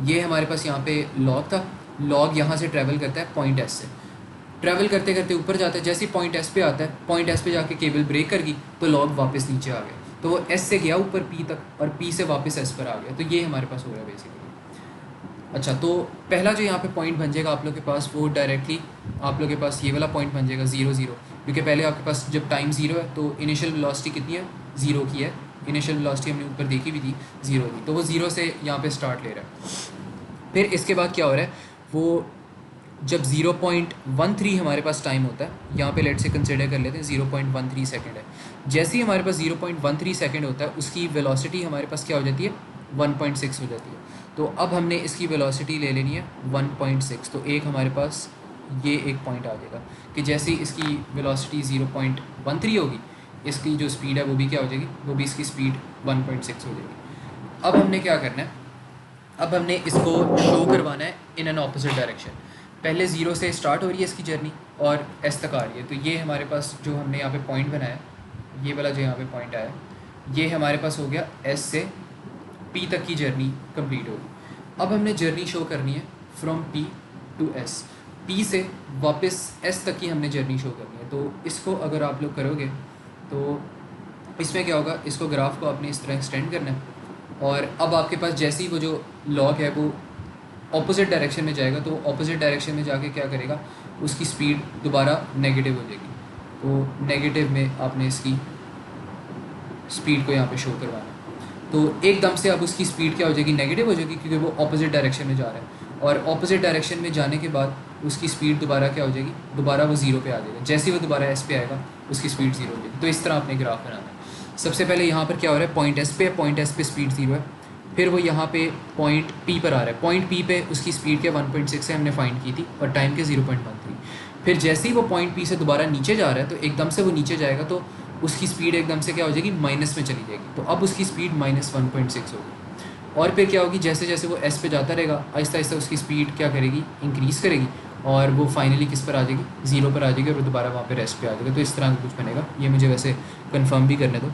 ये हमारे पास यहाँ पे लॉग था, लॉग यहाँ से ट्रैवल करता है पॉइंट s से, ट्रैवल करते करते ऊपर जाता है। जैसे ही पॉइंट एस पे आता है, पॉइंट एस पे जाके केबल ब्रेक कर गई तो लॉग वापस नीचे आ गया। तो वो एस से गया ऊपर पी तक और पी से वापस एस पर आ गया। तो ये हमारे पास हो रहा है बेसिकली। अच्छा, तो पहला जो यहाँ पे पॉइंट बन जाएगा आप लोग के पास, वो डायरेक्टली आप लोग के पास ये वाला पॉइंट बन जाएगा 0 0, क्योंकि पहले आपके पास जब टाइम 0 है तो इनिशियल वेलोसिटी कितनी है, 0 की है। इनिशियल वेलोसिटी हमने ऊपर देखी भी थी 0 की, तो वो 0 से यहाँ पे स्टार्ट ले रहा है। फिर इसके बाद क्या हो रहा है, वो जब 0.13 हमारे पास टाइम होता है, यहाँ पे लेट से कंसिडर कर लेते हैं 0.13 सेकंड है। जैसे ही हमारे पास 0.13 सेकंड होता है, उसकी वेलोसिटी हमारे पास क्या हो जाती है, 1.6 हो जाती है। तो अब हमने इसकी वेलोसिटी ले लेनी है 1.6। तो एक हमारे पास ये एक पॉइंट आ जाएगा कि जैसे ही इसकी वेलोसिटी 0.13 होगी, इसकी जो स्पीड है वो भी क्या हो जाएगी, वो भी इसकी स्पीड 1.6 हो जाएगी। अब हमने क्या करना है, अब हमने इसको शो करवाना है इन एन ऑपोजिट डायरेक्शन। पहले 0 से स्टार्ट हो रही है इसकी जर्नी और S तक आ रही है। तो ये हमारे पास जो हमने यहाँ पे पॉइंट बनाया, ये वाला जो यहाँ पे पॉइंट आया, ये हमारे पास हो गया S से P तक की जर्नी कंप्लीट होगी। अब हमने जर्नी शो करनी है from P to S, P से वापस S तक की हमने जर्नी शो करनी है। तो इसको अगर आप लोग करोगे तो इसमें क्या होगा, इसको ग्राफ को आपने इस तरह एक्सटेंड करना है, और अब आपके पास जैसे ही वो जो लॉग है वो ऑपोजिट डायरेक्शन में जाएगा, तो ऑपोजिट डायरेक्शन में जाके क्या करेगा, उसकी स्पीड दोबारा नेगेटिव हो जाएगी। तो नेगेटिव में आपने इसकी स्पीड को यहाँ पे शो करवाना है। तो एकदम से अब उसकी स्पीड क्या हो जाएगी, नेगेटिव हो जाएगी, क्योंकि वो ऑपोजिट डायरेक्शन में जा रहा है। और ऑपोजिट डायरेक्शन में जाने के बाद उसकी स्पीड दोबारा क्या हो जाएगी, दोबारा वो 0 पे आ जाएगा। जैसे ही वो दोबारा S पे आएगा उसकी स्पीड 0 हो जाएगी। तो इस तरह आपने ग्राफ बनाना है। सबसे पहले यहाँ पर क्या हो रहा है, पॉइंट S पे, पॉइंट S पे स्पीड 0 है। फिर वो यहाँ पे पॉइंट P पर आ रहा है, पॉइंट P पे उसकी स्पीड क्या 1.6 से हमने फाइंड की थी और टाइम के 0.13। फिर जैसे ही वो पॉइंट P से दोबारा नीचे जा रहा है, तो एकदम से वो नीचे जाएगा तो उसकी स्पीड एकदम से क्या हो जाएगी, माइनस में चली जाएगी। तो अब उसकी स्पीड -1.6 होगी। और फिर क्या होगी, जैसे जैसे वो S पे जाता रहेगा, आहिस्ता आहिस्ता उसकी स्पीड क्या करेगी, इंक्रीज़ करेगी, और वो फाइनली किस पर आ जाएगी, 0 पर आ जाएगी, और वो दोबारा वहाँ पे रेस्ट पे आ जाएगा। तो इस तरह का कुछ बनेगा। ये मुझे वैसे कंफर्म भी करने दो।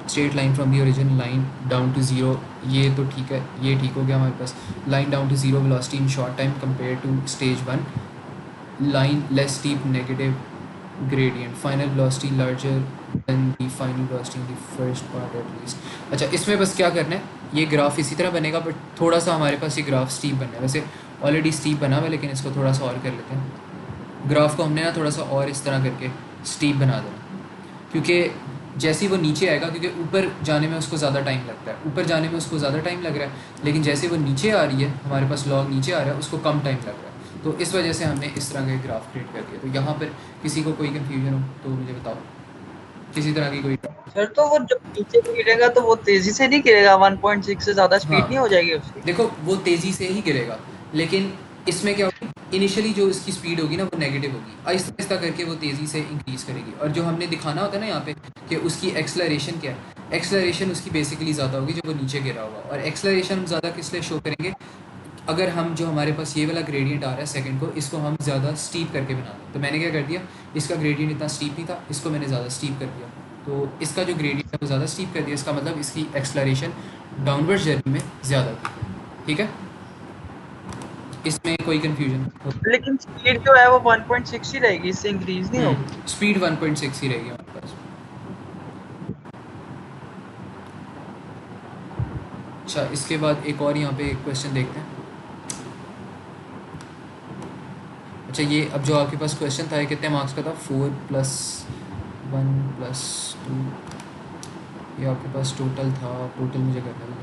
Straight line from the origin line down to 0, ये तो ठीक है, ये ठीक हो गया हमारे पास। Line down to 0 velocity in short time compare to stage 1, line less steep negative gradient, final velocity larger than the final velocity in the first part at least। अच्छा, इसमें बस क्या करना है, ये ग्राफ इसी तरह बनेगा, बट थोड़ा सा हमारे पास ये ग्राफ स्टीप बनना है। वैसे ऑलरेडी स्टीप बना हुआ है, लेकिन इसको थोड़ा सा और कर लेते हैं। ग्राफ को हमने ना थोड़ा सा और इस तरह करके स्टीप बना देना, क्योंकि जैसे ही वो नीचे आएगा, क्योंकि ऊपर जाने में उसको ज़्यादा टाइम लगता है, ऊपर जाने में उसको ज़्यादा टाइम लग रहा है, लेकिन जैसे वो नीचे आ रही है, हमारे पास लॉग नीचे आ रहा है, उसको कम टाइम लग रहा है। तो इस वजह से हमने इस तरह का ग्राफ क्रिएट कर दिया। तो यहाँ पर किसी को कोई कन्फ्यूजन हो तो मुझे बताओ, किसी तरह की कोई। सर तो वो जब नीचे गिरेगा तो वो तेजी से नहीं गिरेगा, 1.6 से ज्यादा स्पीड हाँ, नहीं हो जाएगी उसकी? देखो वो तेज़ी से ही गिरेगा, लेकिन इसमें क्या होगी, इनिशियली जो इसकी स्पीड होगी ना वो नेगेटिव होगी, आहिस्ता आहिस्ता करके वो तेज़ी से इंक्रीज़ करेगी। और जो हमने दिखाना होता है ना यहाँ पे कि उसकी एक्सलरेशन क्या है, एक्सलरेशन उसकी बेसिकली ज़्यादा होगी जब वो नीचे गिरा होगा। और एक्सलरेशन हम ज़्यादा किस लिए शो करेंगे, अगर हम जो हमारे पास ये वाला ग्रेडियंट आ रहा है सेकंड को, इसको हम ज़्यादा स्टीप करके बना दें। तो मैंने क्या कर दिया, इसका ग्रेडियंट इतना स्टीप नहीं था, इसको मैंने ज़्यादा स्टीप कर दिया। तो इसका जो ग्रेडियंट है वो ज़्यादा स्टीप कर दिया, इसका मतलब इसकी एक्सलरेशन डाउनवर्ड जर्नी में ज़्यादा थी। ठीक है, इसमें कोई कन्फ्यूजन लेकिन स्पीड जो है वो 1.6 ही रहेगी, इससे इंक्रीज नहीं होगी। स्पीड 1.6 ही रहेगी हमारे पास। अच्छा, इसके बाद एक और यहाँ पे क्वेश्चन देखते हैं। अच्छा, ये अब जो आपके पास क्वेश्चन था ये कितने मार्क्स का था? 4+1+2, ये आपके पास टोटल था, टोटल मुझे करना था।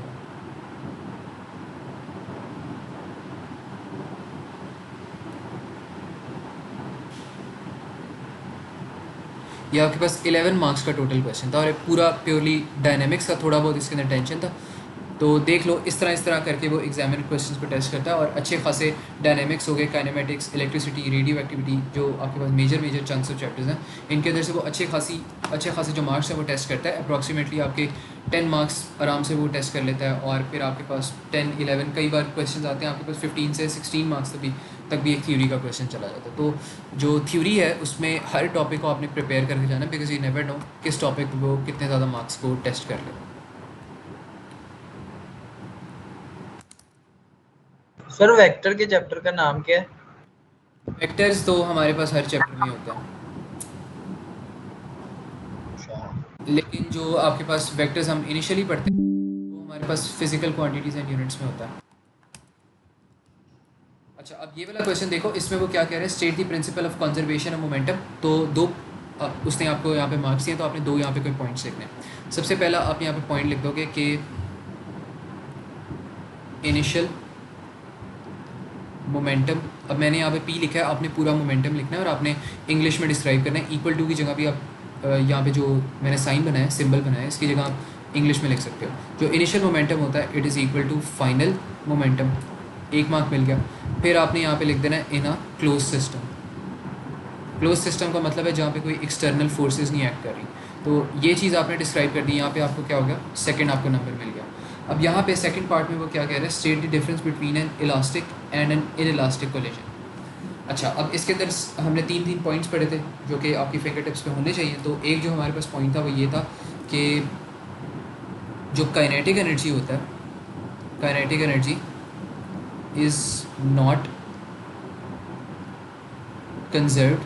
ये आपके पास 11 मार्क्स का टोटल क्वेश्चन था और ये पूरा प्योरली डायनेमिक्स का, थोड़ा बहुत इसके अंदर टेंशन था। तो देख लो, इस तरह करके वो एग्जामिनर क्वेश्चंस को टेस्ट करता है और अच्छे खासे डायनेमिक्स हो गए, काइनेमेटिक्स, इलेक्ट्रिसिटी, रेडियो एक्टिविटी, जो आपके पास मेजर चंक्स ऑफ चैप्टर्स हैं, इनके अंदर से वो अच्छे खासे जो मार्क्स हैं वो टेस्ट करता है। अप्रॉक्सीमेटली आपके 10 मार्क्स आराम से वो टेस्ट कर लेता है और फिर आपके पास 10, 11, कई बार क्वेश्चन आते हैं आपके पास 15 से 16 मार्क्स तक भी एक थ्योरी का क्वेश्चन चला जाता है। तो जो थ्योरी है उसमें हर टॉपिक को आपने प्रिपेयर करके जाना, बिकॉज यू नेवर नो किस टॉपिक पर वो कितने ज़्यादा मार्क्स को टेस्ट कर ले। सर वेक्टर के चैप्टर का नाम क्या है? वेक्टर्स तो हमारे पास हर चैप्टर में होता है, लेकिन जो आपके पास वेक्टर्स हम इनिशियली पढ़ते हैं वो हमारे पास फिजिकल क्वांटिटीज़ एंड यूनिट्स में होता है। अच्छा, अब ये वाला क्वेश्चन देखो, इसमें वो क्या कह रहे हैं, state the principal of conservation of momentum. तो दो उसने आपको यहाँ पे मार्क्स दिए, तो आपने दो यहाँ पे कोई पॉइंट्स लिखने हैं। सबसे पहला आप यहाँ पे पॉइंट लिख दोगे कि इनिशियल मोमेंटम, अब मैंने यहाँ पे पी लिखा है, आपने पूरा मोमेंटम लिखना है और आपने इंग्लिश में डिस्क्राइब करना है। इक्वल टू की जगह भी आप यहाँ पे जो मैंने साइन बनाया है, सिंबल बनाया है, इसकी जगह आप इंग्लिश में लिख सकते हो। जो इनिशियल मोमेंटम होता है it is equal to final momentum, 1 mark मिल गया। फिर आपने यहाँ पे लिख देना है in a close system. Close system का मतलब है जहाँ पे कोई एक्सटर्नल फोर्सेस नहीं एक्ट कर रही। तो ये चीज़ आपने डिस्क्राइब कर दी, यहाँ पे आपको क्या हो गया, सेकंड आपको नंबर मिल गया। अब यहाँ पे सेकंड पार्ट में वो क्या कह रहे हैं, state the difference between an elastic and an inelastic collision. अच्छा, अब इसके अंदर हमने तीन पॉइंट्स पढ़े थे जो कि आपकी फिंगर टिप्स पे होने चाहिए। तो एक जो हमारे पास पॉइंट था वो ये था कि जो काइनेटिक एनर्जी होता है, kinetic energy is not conserved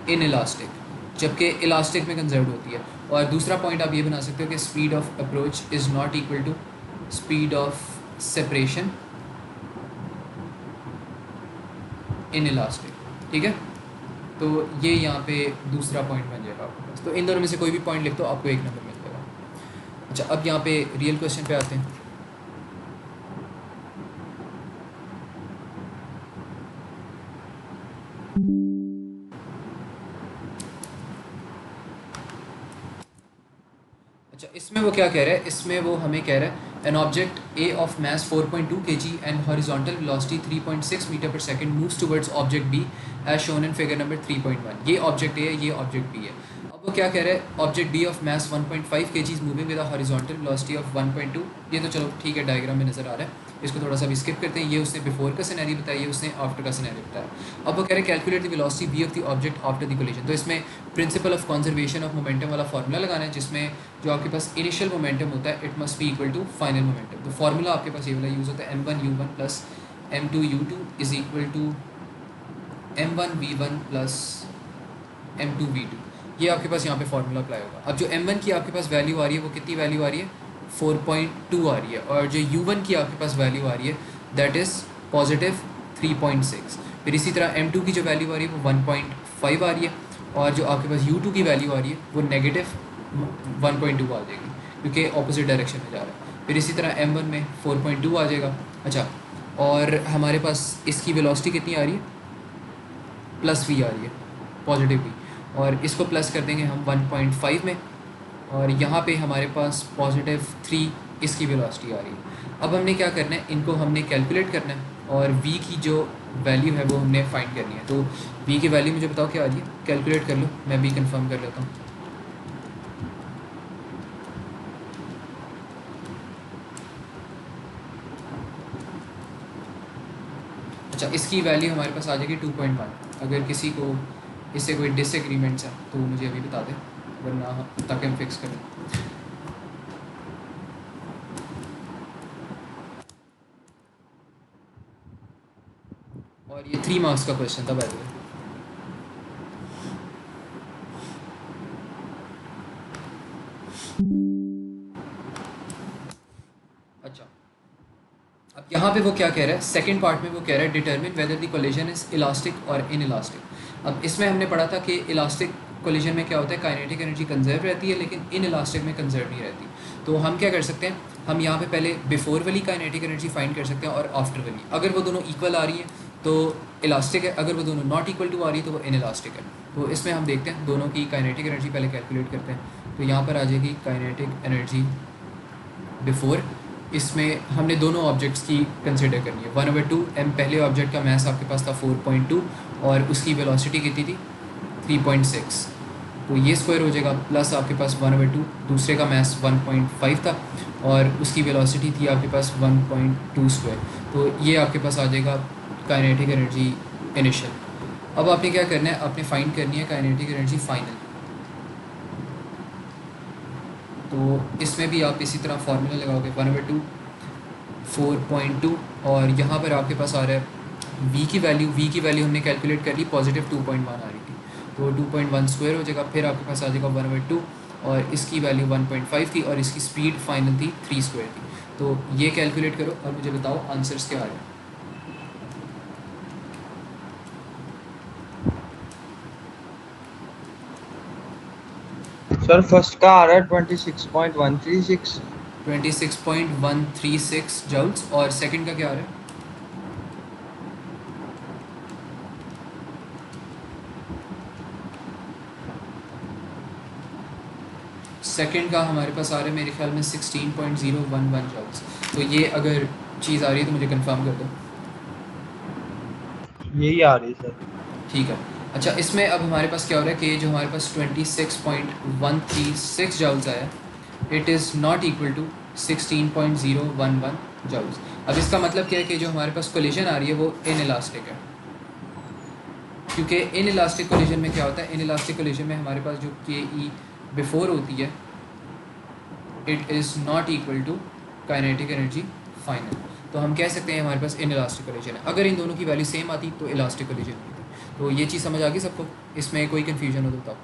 in elastic, जबकि इलास्टिक में कंजर्व होती है। और दूसरा पॉइंट आप ये बना सकते हो कि speed of approach is not equal to speed of separation in elastic. ठीक है, तो ये यहाँ पे दूसरा पॉइंट बन जाएगा आपके पास। तो इन दोनों में से कोई भी पॉइंट लिख दो, आपको 1 नंबर मिल जाएगा। अच्छा, अब यहाँ पे रियल क्वेश्चन पे आते हैं। अच्छा, इसमें वो क्या कह रहा है, इसमें वो हमें कह रहा है an object A of mass 4.2 kg and horizontal velocity 3.6 metre पर second moves towards object B as shown in figure number 3.1। ये ऑब्जेक्ट ए है, ये ऑब्जेक्ट बी है। अब वो क्या कह रहा है, object B of mass 1.5 kg is moving with a horizontal velocity of 1.2। ये तो चलो ठीक है, डायग्राम में नज़र आ रहा है, इसको थोड़ा सा भी स्किप करते हैं। ये उसने बिफोर का सिनेरियो बताया, ये उसने आफ्टर का सिनेरियो बताया। अब वो कह रहे हैं calculate the velocity B of the object after the collision. तो इसमें principle of conservation of momentum वाला फार्मूला लगाना है, जिसमें जो आपके पास इनिशियल मोमेंटम होता है it must be equal to final momentum. तो फार्मूला आपके पास ये वाला यूज़ होता है, m1u1 plus m2u2 is equal to m1v1 plus m2v2। ये आपके पास यहाँ पे फार्मूला अप्लाई होगा। अब जो m1 की आपके पास वैल्यू आ रही है वो कितनी वैल्यू आ रही है, 4.2 आ रही है, और जो u1 की आपके पास वैल्यू आ रही है दैट इज़ पॉजिटिव 3.6। फिर इसी तरह m2 की जो वैल्यू आ रही है वो 1.5 आ रही है, और जो आपके पास u2 की वैल्यू आ रही है वो नेगेटिव 1.2 आ जाएगी, क्योंकि ऑपोजिट डायरेक्शन में जा रहा है। फिर इसी तरह m1 में 4.2 आ जाएगा। अच्छा, और हमारे पास इसकी वेलोसिटी कितनी आ रही है, प्लस v आ रही है, पॉजिटिव v, और इसको प्लस कर देंगे हम 1.5 में, और यहाँ पे हमारे पास पॉजिटिव 3 इसकी वेलोसिटी आ रही है। अब हमने क्या करना है, इनको हमने कैलकुलेट करना है और v की जो वैल्यू है वो हमने फाइंड करनी है। तो v की वैल्यू मुझे बताओ क्या आ रही है, कैलकुलेट कर लो, मैं भी कंफर्म कर लेता हूँ। अच्छा, इसकी वैल्यू हमारे पास आ जाएगी 2.1। अगर किसी को इससे कोई डिसएग्रीमेंट्स है तो मुझे अभी बता दें, वरना ताकि हम फिक्स करें। और ये 3 मार्क्स का क्वेश्चन था बाय द वे। अच्छा, अब यहाँ पे वो क्या कह रहा है, सेकंड पार्ट में वो कह रहा है determine whether the collision is elastic और इन इलास्टिक। अब इसमें हमने पढ़ा था कि इलास्टिक कोलिजन में क्या होता है, काइनेटिक एनर्जी कंजर्व रहती है, लेकिन इन इलास्टिक में कंजर्व नहीं रहती। तो हम क्या कर सकते हैं, हम यहाँ पे पहले बिफोर वाली काइनेटिक एनर्जी फाइंड कर सकते हैं और आफ्टर वाली। अगर वो दोनों इक्वल आ रही हैं तो इलास्टिक है, अगर वो दोनों नॉट इक्वल टू आ रही है तो वो इन इलास्टिक है। तो इसमें हम देखते हैं दोनों की काइनेटिक एनर्जी पहले कैलकुलेट करते हैं। तो यहाँ पर आ जाएगी काइनेटिक एनर्जी बिफोर। इसमें हमने दोनों ऑब्जेक्ट्स की कंसिडर करनी है, 1/2 m पहले ऑब्जेक्ट का मास आपके पास था 4.2 और उसकी वेलोसिटी कितनी थी 3.6, तो ये स्क्वायर हो जाएगा, प्लस आपके पास 1/2 दूसरे का मास 1.5 था और उसकी वेलोसिटी थी आपके पास 1.2 स्क्वायर, तो ये आपके पास आ जाएगा काइनेटिक एनर्जी इनिशियल। अब आपने क्या करना है, आपने फाइंड करनी है काइनेटिक एनर्जी फाइनल। तो इसमें भी आप इसी तरह फार्मूला लगाओगे 1/2 4.2 और यहाँ पर आपके पास आ रहा है v की वैल्यू हमने कैलकुलेट कर ली, पॉजिटिव 2.1 आ रही थी, तो 2.1 स्क्वायर हो जाएगा, फिर आपके पास आ जाएगा 1/2 और इसकी वैल्यू 1.5 थी और इसकी स्पीड फाइनल थी 3 स्क्वायर थी। तो ये कैलकुलेट करो और मुझे बताओ आंसर्स क्या आ रहे हैं। सर फर्स्ट का आ रहा है 26.136 26.136 जूल्स और सेकंड का क्या आ रहा है, सेकंड का हमारे पास आ रहा है मेरे ख्याल में 16.011 जूल्स। तो ये अगर चीज़ आ रही है तो मुझे कंफर्म कर दो। यही आ रही है सर। ठीक है, अच्छा इसमें अब हमारे पास क्या हो रहा है कि जो हमारे पास 26.136 जूल्स आया, it is not equal to 16.011 joules. अब इसका मतलब क्या है कि जो हमारे पास कोलिजन आ रही है वो इन इलास्टिक है, क्योंकि इन इलास्टिक कोलिजन में क्या होता है, इन इलास्टिक कोलिजन में हमारे पास जो के ई बिफोर होती है it is not equal to kinetic energy final. तो हम कह सकते हैं हमारे पास इन इलास्टिक कोलिजन है। अगर इन दोनों की वैल्यू सेम आती तो इलास्टिक कोलिजन होती। तो ये चीज़ समझ आ गई सबको, इसमें कोई कन्फ्यूजन हो तो बताओ।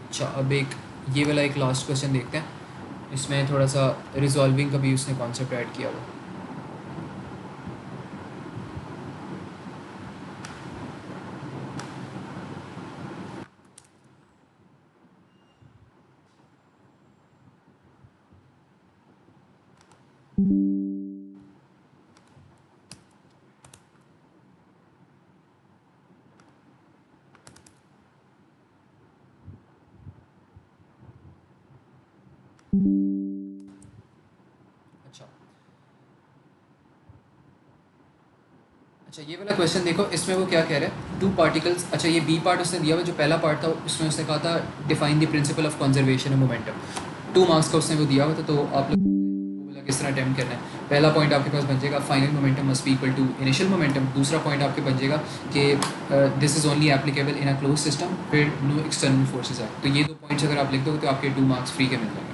अच्छा, अब एक ये वाला एक लास्ट क्वेश्चन देखते हैं, इसमें थोड़ा सा रिजॉल्विंग का भी उसने कॉन्सेप्ट ऐड किया हुआ। अच्छा अच्छा, ये वाला क्वेश्चन देखो, इसमें वो क्या कह रहा है, टू पार्टिकल्स। अच्छा, ये बी पार्ट उसने दिया हुआ, जो पहला पार्ट था उसमें उसने कहा था define the principal of conservation of momentum. 2 marks का उसने वो दिया हुआ था, तो आप लोग वो वाला किस तरह अटेम्प्ट करना है। पहला पॉइंट आपके पास बन जाएगा final momentum must be equal to initial momentum. दूसरा पॉइंट आपके बन जाएगा कि this is only applicable in a close system फिर नो एक्सटर्नल फोर्सेज है। तो ये 2 पॉइंट्स अगर आप लिख दोगे तो आपके 2 मार्क्स फ्री के मिल जाएंगे।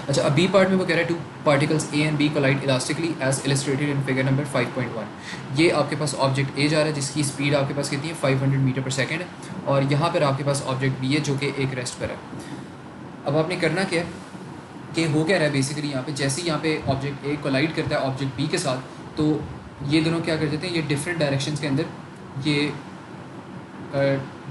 अच्छा, अब बी पार्ट में वो कह रहा है two particles A and B collide elastically as illustrated in figure number 5.1। ये आपके पास ऑब्जेक्ट ए जा रहा है जिसकी स्पीड आपके पास कितनी है 500 मीटर पर सेकेंड है, और यहाँ पर आपके पास ऑब्जेक्ट बी है जो कि एक रेस्ट पर है। अब आपने करना क्या है कि हो क्या रहा है बेसिकली यहाँ पे, जैसे ही यहाँ पे ऑब्जेक्ट ए कोलाइड करता है ऑब्जेक्ट बी के साथ, तो ये दोनों क्या कर देते हैं, ये डिफरेंट डायरेक्शंस के अंदर ये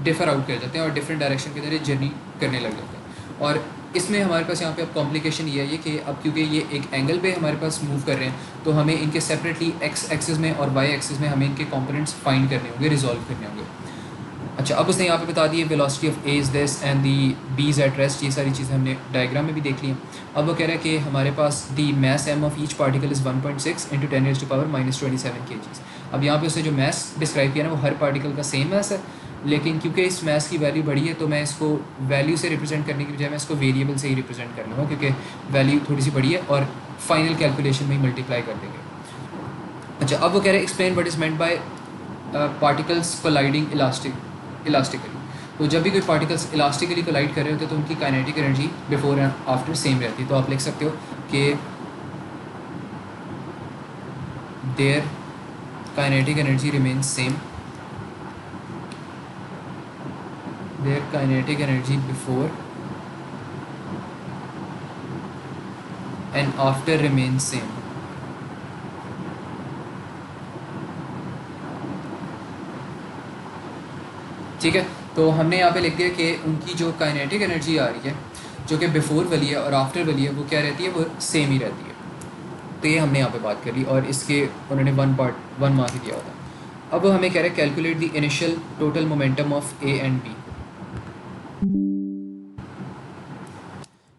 डिफर आउट कर जाते हैं और डिफरेंट डायरेक्शन के अंदर ये जर्नी करने लग जाते हैं। और इसमें हमारे पास यहाँ पे अब कॉम्प्लिकेशन ये है कि अब क्योंकि ये एक एंगल पे हमारे पास मूव कर रहे हैं, तो हमें इनके सेपरेटली एक्स एक्सिस में और वाई एक्सिस में हमें इनके कंपोनेंट्स फाइंड करने होंगे, रिजॉल्व करने होंगे। अच्छा, अब उसने यहाँ पे बता दिए velocity of A is this and the B is at rest, ये सारी चीज़ें हमने डायग्राम में भी देख ली हैं। अब वो कह रहा है कि हमारे पास the mass M of each particle is 1.6 into 10⁻⁻27 kg। अब यहाँ पे उसने जो मैस डिस्क्राइब किया ना वो हर पार्टिकल का सेम मैस है, लेकिन क्योंकि इस मैस की वैल्यू बड़ी है तो मैं इसको वैल्यू से रिप्रेजेंट करने की बजाय मैं इसको वेरिएबल से ही रिप्रेजेंट कर लूँगा, क्योंकि वैल्यू थोड़ी सी बड़ी है और फाइनल कैलकुलेशन में ही मल्टीप्लाई कर देंगे। अच्छा, अब वो कह रहे हैं explain what is meant by particles colliding elastically. तो जब भी कोई पार्टिकल्स इलास्टिकली कोलाइड कर रहे होते हैं तो उनकी kinetic energy before and after same रहती है। तो आप लिख सकते हो कि their kinetic energy remains same, their kinetic energy before and after remains same. ठीक है, तो हमने यहाँ पे लिख दिया कि उनकी जो काइनेटिक एनर्जी आ रही है जो कि बिफोर वाली है और आफ्टर वाली है वो क्या रहती है, वो सेम ही रहती है। तो ये हमने यहाँ पे बात कर ली और इसके उन्होंने 1 मार्क दिया होता। अब वो हमें कह रहे हैं calculate the initial total momentum of A and B.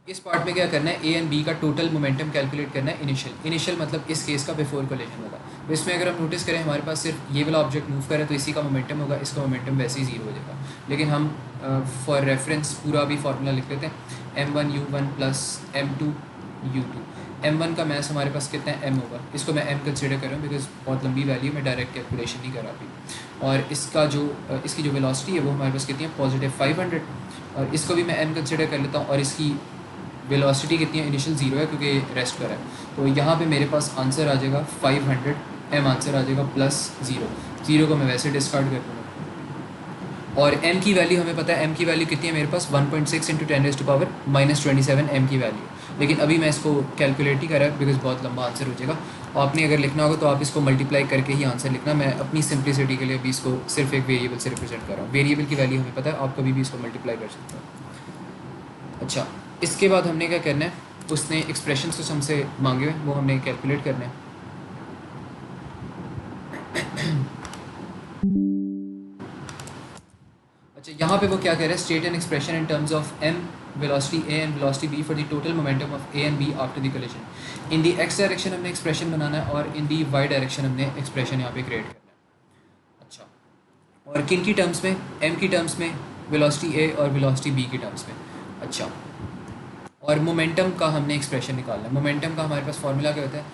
इस पार्ट में क्या करना है, ए एंड बी का टोटल मोमेंटम कैलकुलेट करना है इनिशियल मतलब इस केस का बिफोर कोलिजन होगा। तो इसमें अगर हम नोटिस करें हमारे पास सिर्फ ये वाला ऑब्जेक्ट मूव करे तो इसी का मोमेंटम होगा, इसका मोमेंटम वैसे ही 0 हो जाएगा। लेकिन हम फॉर रेफरेंस पूरा भी फार्मूला लिख लेते हैं, m1u1 प्लस m2u2। m1 का मैथ हमारे पास कितना है, m होगा। इसको मैं m कंसिडर कर रहा हूँ बिकॉज बहुत लंबी वैल्यू, मैं डायरेक्ट कैलकुलेशन नहीं कर रहा अभी। और इसका जो इसकी जो वेलोसिटी है वो हमारे पास कितनी है, पॉजिटिव 500। और इसको भी मैं m कंसिडर कर लेता हूँ और इसकी वेलोसिटी कितनी है, इनिशियल 0 है क्योंकि रेस्ट पर है। तो यहाँ पे मेरे पास आंसर आ जाएगा 500, m आंसर आ जाएगा प्लस 0 को मैं वैसे डिस्कार्ड कर दूँगा। और m की वैल्यू हमें पता है, m की वैल्यू कितनी है मेरे पास 1.6 × 10⁻⁻27 m की वैल्यू। लेकिन अभी मैं इसको कैलकुलेट ही कर रहा बिकॉज बहुत लंबा आंसर हो जाएगा। आपने अगर लिखना होगा तो आप इसको मल्टीप्लाई करके ही आंसर लिखना। मैं अपनी सिंप्लिसिटी के लिए अभी इसको सिर्फ एक वेरिएबल से रिप्रेजेंट कर रहा हूँ। वेरिएबल की वैल्यू हमें पता है, आप कभी भी इसको मल्टीप्लाई कर सकते हो। अच्छा, इसके बाद हमने क्या करना है, उसने एक्सप्रेशंस कुछ हमसे मांगे हुए वो हमने कैलकुलेट करना है। अच्छा, यहाँ पे वो क्या कह रहे हैं, state an expression in terms of m velocity a and velocity b for the total momentum of a and b after the collision. In the x direction हमने एक्सप्रेशन बनाना है और इन द y डायरेक्शन हमने expression यहाँ पे create करना है। अच्छा, और किन की टर्म्स में, m की टर्म्स में, वेलोसिटी a और वेलोसिटी b की टर्म्स में। अच्छा, और मोमेंटम का हमने एक्सप्रेशन निकालना है। मोमेंटम का हमारे पास फार्मूला क्या होता है,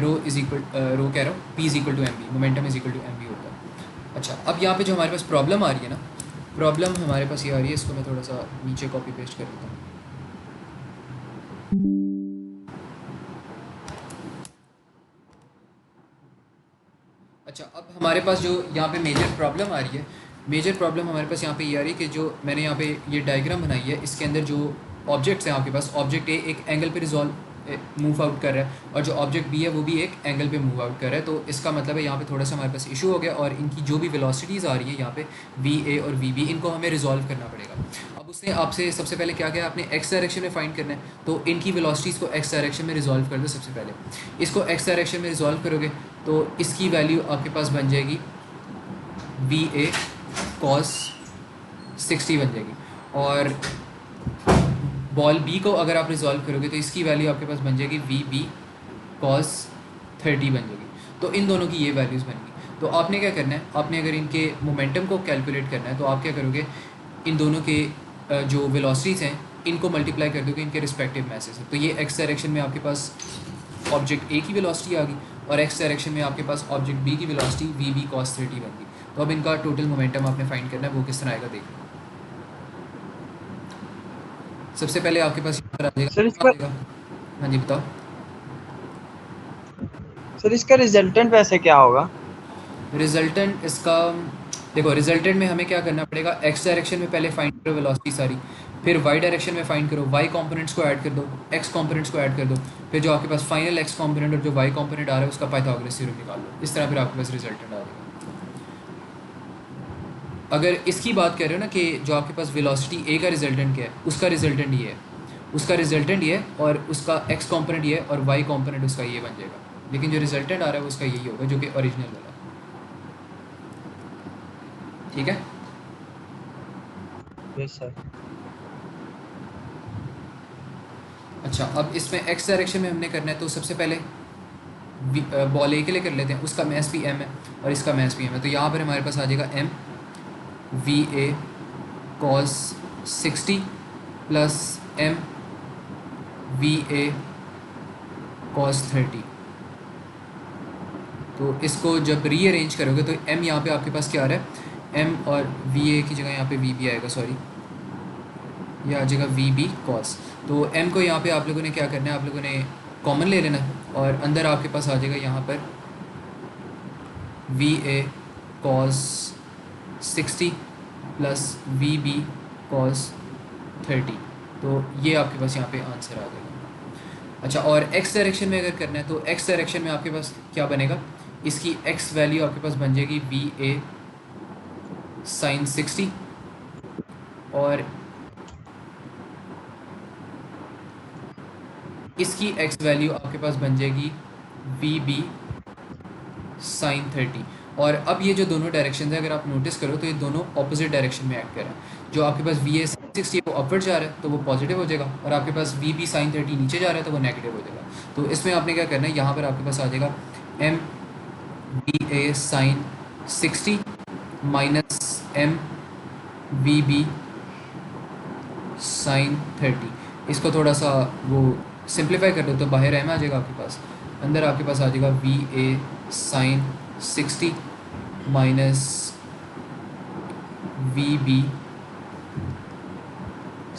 रो इज इक्वल रो कह रहा हूँ p is equal to m b, momentum is equal to m b होता है। अच्छा, अब यहाँ पे जो हमारे पास प्रॉब्लम आ रही है ना, प्रॉब्लम हमारे पास ये आ रही है, इसको मैं थोड़ा सा नीचे कॉपी पेस्ट कर देता हूँ। अच्छा, अब हमारे पास जो यहाँ पे मेजर प्रॉब्लम आ रही है, मेजर प्रॉब्लम हमारे पास यहाँ पे ये आ रही है कि जो मैंने यहाँ पे ये डायग्राम बनाई है इसके अंदर जो ऑब्जेक्ट्स हैं आपके पास, ऑब्जेक्ट ए एक एंगल पे रिजॉल्व मूव आउट कर रहा है और जो ऑब्जेक्ट बी है वो भी एक एंगल पे मूव आउट कर रहा है। तो इसका मतलब है यहाँ पे थोड़ा सा हमारे पास इशू हो गया और इनकी जो भी वेलोसिटीज़ आ रही है यहाँ पे वी ए और वी बी, इनको हमें रिजॉल्व करना पड़ेगा। अब उसने आपसे सबसे पहले क्या किया, आपने एक्स डायरेक्शन में फाइंड करना है, तो इनकी वेलोसिटीज़ को एक्स डायरेक्शन में रिजॉल्व कर दो। सबसे पहले इसको एक्स डायरेक्शन में रिजॉल्व करोगे तो इसकी वैल्यू आपके पास बन जाएगी वी ए कॉस 60 बन जाएगी। और बॉल बी को अगर आप रिजॉल्व करोगे तो इसकी वैल्यू आपके पास बन जाएगी वी बी कॉस 30 बन जाएगी। तो इन दोनों की ये वैल्यूज़ बनेंगी। तो आपने क्या करना है, आपने अगर इनके मोमेंटम को कैलकुलेट करना है तो आप क्या करोगे, इन दोनों के जो वेलोसिटीज़ हैं इनको मल्टीप्लाई कर दोगे इनके रिस्पेक्टिव मैसेज से। तो ये एक्स डायरेक्शन में आपके पास ऑब्जेक्ट ए की वेलोसिटी आ गई और एक्स डायरेक्शन में आपके पास ऑब्जेक्ट बी की वेलोसिटी वी बी कॉस 30 बन गई। तो अब इनका टोटल मोमेंटम आपने फाइंड करना है, वो किस तरह आएगा देखो। सबसे पहले आपके पास यहाँ पर आ सर जाएगा, हाँ जी बताओ। सर इसका रिजल्टेंट वैसे क्या होगा? रिजल्टेंट इसका देखो, रिजल्टेंट में हमें क्या करना पड़ेगा, एक्स डायरेक्शन में पहले फाइंड करो वेलोसिटी सारी, फिर वाई डायरेक्शन में फाइंड करो, वाई कंपोनेंट्स को ऐड कर दो, एक्स कंपोनेंट्स को ऐड कर दो, फिर जो आपके पास फाइनल एक्स कंपोनेंट और जो वाई कंपोनेंट आ रहा है उसका पाइथागोरस थ्योरम निकाल लो। इस तरह फिर आपके पास रिजल्टेंट आ जाएगा। अगर इसकी बात कर रहे हो ना कि जो आपके पास वेलोसिटी ए का रिजल्टेंट क्या है, उसका रिजल्टेंट ये है, उसका रिजल्टेंट ये है और उसका एक्स कंपोनेंट ये है और वाई कंपोनेंट उसका ये बन जाएगा। लेकिन जो रिजल्टेंट आ रहा है वो उसका यही होगा जो कि ओरिजिनल वाला है। ठीक है, यस सर। अच्छा, अब इसमें एक्स डायरेक्शन में हमने करना है तो सबसे पहले बॉल ए के लिए कर लेते हैं, उसका मैस भी एम है और इसका मैस भी एम है। तो यहाँ पर हमारे पास आ जाएगा एम वी ए कॉस 60 प्लस एम वी ए कॉस 30। तो इसको जब रीअरेंज करोगे तो m यहाँ पे आपके पास क्या आ रहा है, m और va की जगह यहाँ पे vb आएगा, सॉरी ये आ जाएगा vb cos। तो m को यहाँ पे आप लोगों ने क्या करना है, आप लोगों ने कॉमन ले लेना और अंदर आपके पास आ जाएगा यहाँ पर va cos 60 plus vb cos 30। तो ये आपके पास यहाँ पे आंसर आ जाएगा। अच्छा, और x डायरेक्शन में अगर करना है तो x डायरेक्शन में आपके पास क्या बनेगा, इसकी x वैल्यू आपके पास बन जाएगी va sin 60 और इसकी x वैल्यू आपके पास बन जाएगी vb sin 30। और अब ये जो दोनों डायरेक्शन है अगर आप नोटिस करो तो ये दोनों ऑपोजिट डायरेक्शन में एक्ट कर रहे हैं। जो आपके पास va sin 60 वो अपवर्ड जा रहा है तो वो पॉजिटिव हो जाएगा, और आपके पास vb sin 30 नीचे जा रहा है तो वो नेगेटिव हो जाएगा। तो इसमें आपने क्या करना है, यहाँ पर आपके पास आ जाएगा m va sin 60 minus m vb sin 30। इसको थोड़ा सा वो सिंप्लीफाई कर दो तो बाहर m आ जाएगा आपके पास, अंदर आपके पास आ जाएगा va sin 60 minus vb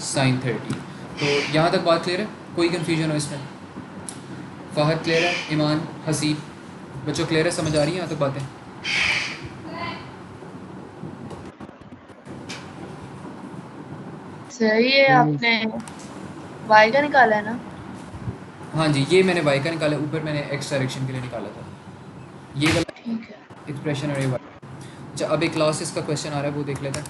sin 30। तो यहाँ तक बात क्लियर है, कोई कन्फ्यूजन हो इसमें? फ़ाहद क्लियर है, ईमान, हसीब, बच्चों क्लियर है, समझ आ रही हैं यहाँ तक बातें? सही है, आपने y का निकाला है ना? हाँ जी, ये मैंने y का निकाला, ऊपर मैंने x डायरेक्शन के लिए निकाला था, ये वाला ठीक है। एक्सप्रेशन और ये वाला। अच्छा, अब एक क्लास इसका क्वेश्चन आ रहा है वो देख लेते हैं।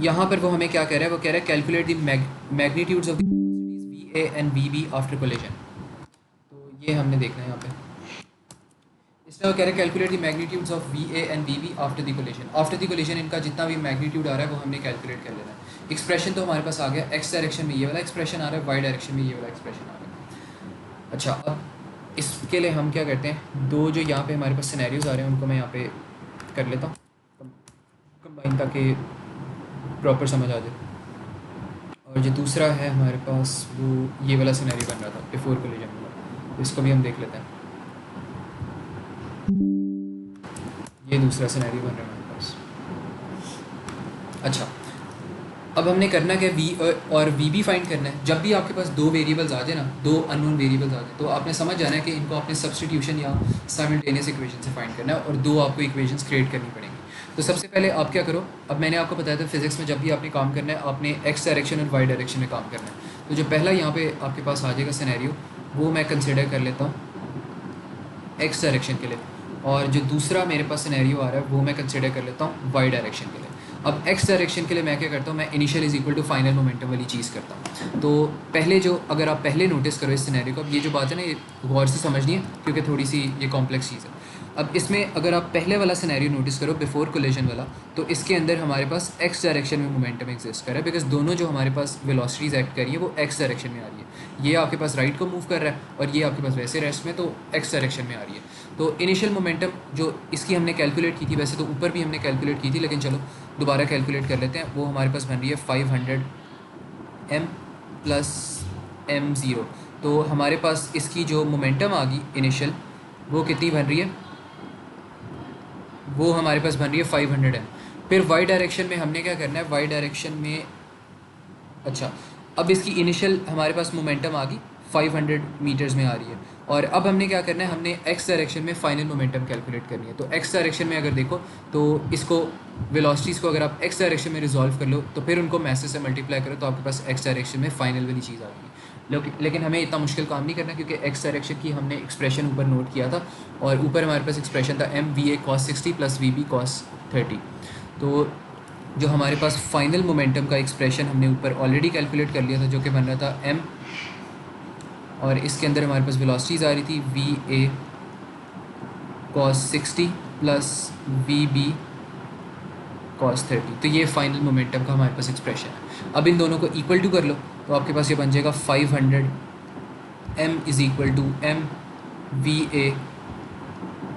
यहाँ पर वो हमें क्या कह रहा है, वो कह रहा है calculate the magnitudes of the velocities va and vb after collision. तो ये हमने देखना है यहाँ पे, इसमें वो कह रहा है calculate the magnitudes of va and vb after the collision. After the collision इनका जितना भी मैग्नीट्यूड आ रहा है वो हमने कैलकुलेट कर लेना है। एक्सप्रेशन तो हमारे पास आ गया, x डायरेक्शन में ये वाला एक्सप्रेशन आ रहा है, y डायरेक्शन में ये वाला एक्सप्रेशन आ रहा है। अच्छा, अब इसके लिए हम क्या करते हैं, दो जो यहाँ पे हमारे पास सिनेरियोज आ रहे हैं उनको मैं यहाँ पे कर लेता हूँ कंबाइन, ताकि प्रॉपर समझ आ जाए। और जो दूसरा है हमारे पास वो ये वाला सिनेरियो बन रहा था बिफोर कोलिजन वाला, तो इसको भी हम देख लेते हैं। ये दूसरा सिनेरियो बन रहा है हमारे पास। अच्छा, अब हमने करना क्या, v और vb फाइंड करना है। जब भी आपके पास दो वेरिएबल्स आ जाए ना, दो अननोन वेरिएबल्स आ जाए, तो आपने समझ जाना है कि इनको आपने सब्स्टिट्यूशन या साइमल्टेनियस इक्वेशन से फाइंड करना है, और दो आपको इक्वेशंस क्रिएट करनी पड़ेंगी। तो सबसे पहले आप क्या करो, अब मैंने आपको बताया था फिजिक्स में जब भी आपने काम करना है आपने x डायरेक्शन और y डायरेक्शन में काम करना है। तो जो पहला यहाँ पे आपके पास आ जाएगा सिनेरियो वो मैं कंसिडर कर लेता हूँ x डायरेक्शन के लिए, और जो दूसरा मेरे पास सिनेरियो आ रहा है वो मैं कंसिडर कर लेता हूँ y डायरेक्शन के लिए। अब x डायरेक्शन के लिए मैं क्या करता हूँ, मैं initial is equal to final momentum वाली चीज़ करता हूँ। तो पहले जो, अगर आप पहले नोटिस करो इस सिनेरियो को, अब ये जो बात है ना ये गौर से समझनी है क्योंकि थोड़ी सी ये कॉम्प्लेक्स चीज़ है। अब इसमें अगर आप पहले वाला सिनेरियो नोटिस करो बिफोर कोलिजन वाला, तो इसके अंदर हमारे पास x डायरेक्शन में मोमेंटम एग्जिस्ट कर रहा है, बिकॉज दोनों जो हमारे पास वेलोसिटीज़ एक्ट कर रही है वो x डायरेक्शन में आ रही है। ये आपके पास राइट को मूव कर रहा है और ये आपके पास वैसे रेस्ट में तो x डायरेक्शन में आ रही है। तो इनिशियल मोमेंटम जो इसकी हमने कैलकुलेट की थी, वैसे तो ऊपर भी हमने कैलकुलेट की थी लेकिन चलो दोबारा कैलकुलेट कर लेते हैं। वो हमारे पास बन रही है 500 m प्लस m0। तो हमारे पास इसकी जो मोमेंटम आ गई इनिशियल वो कितनी बन रही है, वो हमारे पास बन रही है 500 m। फिर y डायरेक्शन में हमने क्या करना है, y डायरेक्शन में, अच्छा अब इसकी इनिशियल हमारे पास मोमेंटम आ गई 500 मीटर्स में आ रही है, और अब हमने क्या करना है, हमने x डायरेक्शन में फाइनल मोमेंटम कैलकुलेट करनी है। तो x डायरेक्शन में अगर देखो तो इसको वेलोसिटीज़ को अगर आप x डायरेक्शन में रिजॉल्व कर लो तो फिर उनको मैसेज से मल्टीप्लाई करो तो आपके पास x डायरेक्शन में फाइनल वाली चीज़ आ गई। लेकिन हमें इतना मुश्किल काम नहीं करना क्योंकि x डायरेक्शन की हमने एक्सप्रेशन ऊपर नोट किया था, और ऊपर हमारे पास एक्सप्रेशन था m va cos 60 plus vb cos 30। तो जो हमारे पास फाइनल मोमेंटम का एक्सप्रेशन हमने ऊपर ऑलरेडी कैलकुलेट कर लिया था जो कि बन रहा था m, और इसके अंदर हमारे पास वेलोसिटीज़ आ रही थी va cos 60 plus vb cos 30। तो ये फाइनल मोमेंटम का हमारे पास एक्सप्रेशन है। अब इन दोनों को इक्वल टू कर लो तो आपके पास ये बन जाएगा 500 m is equal to m va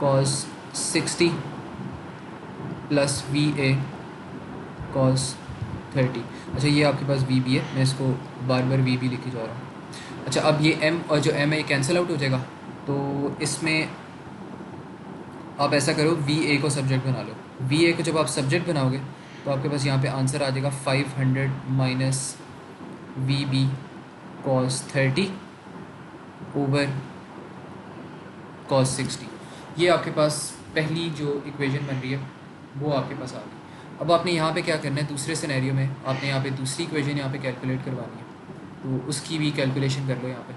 cos 60 plus va cos 30। अच्छा, ये आपके पास vb है, मैं इसको बार बार vb लिखी जा रहा हूँ। अच्छा, अब ये m और जो m है ये कैंसिल आउट हो जाएगा, तो इसमें आप ऐसा करो, वी ए को सब्जेक्ट बना लो। वी ए को जब आप सब्जेक्ट बनाओगे तो आपके पास यहाँ पे आंसर आ जाएगा 500 minus v b cos 30 over cos 60। ये आपके पास पहली जो इक्वेशन बन रही है वो आपके पास आ गई। अब आपने यहाँ पे क्या करना है, दूसरे सिनेरियो में आपने यहाँ पे दूसरी इक्वेशन यहाँ पे कैलकुलेट करवानी है, तो उसकी भी कैलकुलेशन कर लो यहाँ पे।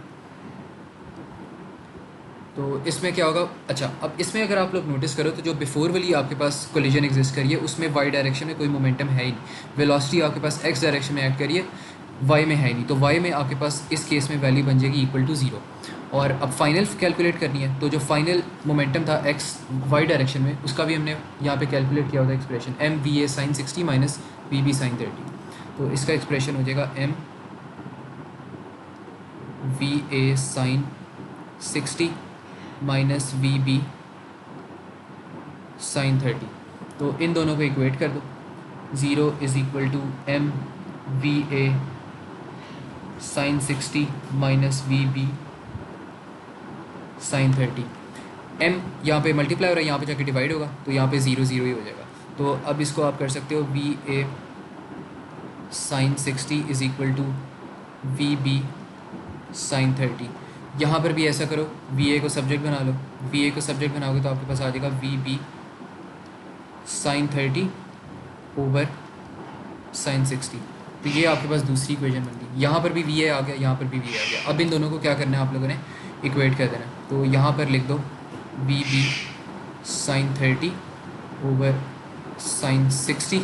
तो इसमें क्या होगा, अच्छा अब इसमें अगर आप लोग नोटिस करो तो जो बिफोर वाली आपके पास कोलिजन एग्जिस्ट करिए उसमें वाई डायरेक्शन में कोई मोमेंटम है ही नहीं, वेलोसिटी आपके पास एक्स डायरेक्शन में एक्ट करिए, वाई में है नहीं, तो वाई में आपके पास इस केस में वैल्यू बन जाएगी इक्वल टू 0। और अब फाइनल कैलकुलेट करनी है, तो जो फाइनल मोमेंटम था एक्स वाई डायरेक्शन में उसका भी हमने यहाँ पे कैलकुलेट किया होता है expression m v a sine 60 minus v b sine 30। तो इसका एक्सप्रेशन हो जाएगा m v a sine 60 minus v b sine 30। तो इन दोनों को इक्वेट कर दो, 0 is equal to m v a sine 60 minus v b sine 30। M यहाँ पे मल्टीप्लाई हो रहा है, यहाँ पे जाके डिवाइड होगा तो यहाँ पे 0 0 ही हो जाएगा। तो अब इसको आप कर सकते हो v a sine 60 is equal to v b sine 30। यहाँ पर भी ऐसा करो, वी ए को सब्जेक्ट बना लो, वी ए को सब्जेक्ट बनाओगे तो आपके पास आ जाएगा v b sine 30 over sine 60। तो ये आपके पास दूसरी इक्वेशन बन गई। यहाँ पर भी वी ए आ गया, यहाँ पर भी वी ए आ गया। अब इन दोनों को क्या करना है आप लोगों ने, इक्वेट कर देना है। तो यहाँ पर लिख दो v b sine 30 over sine 60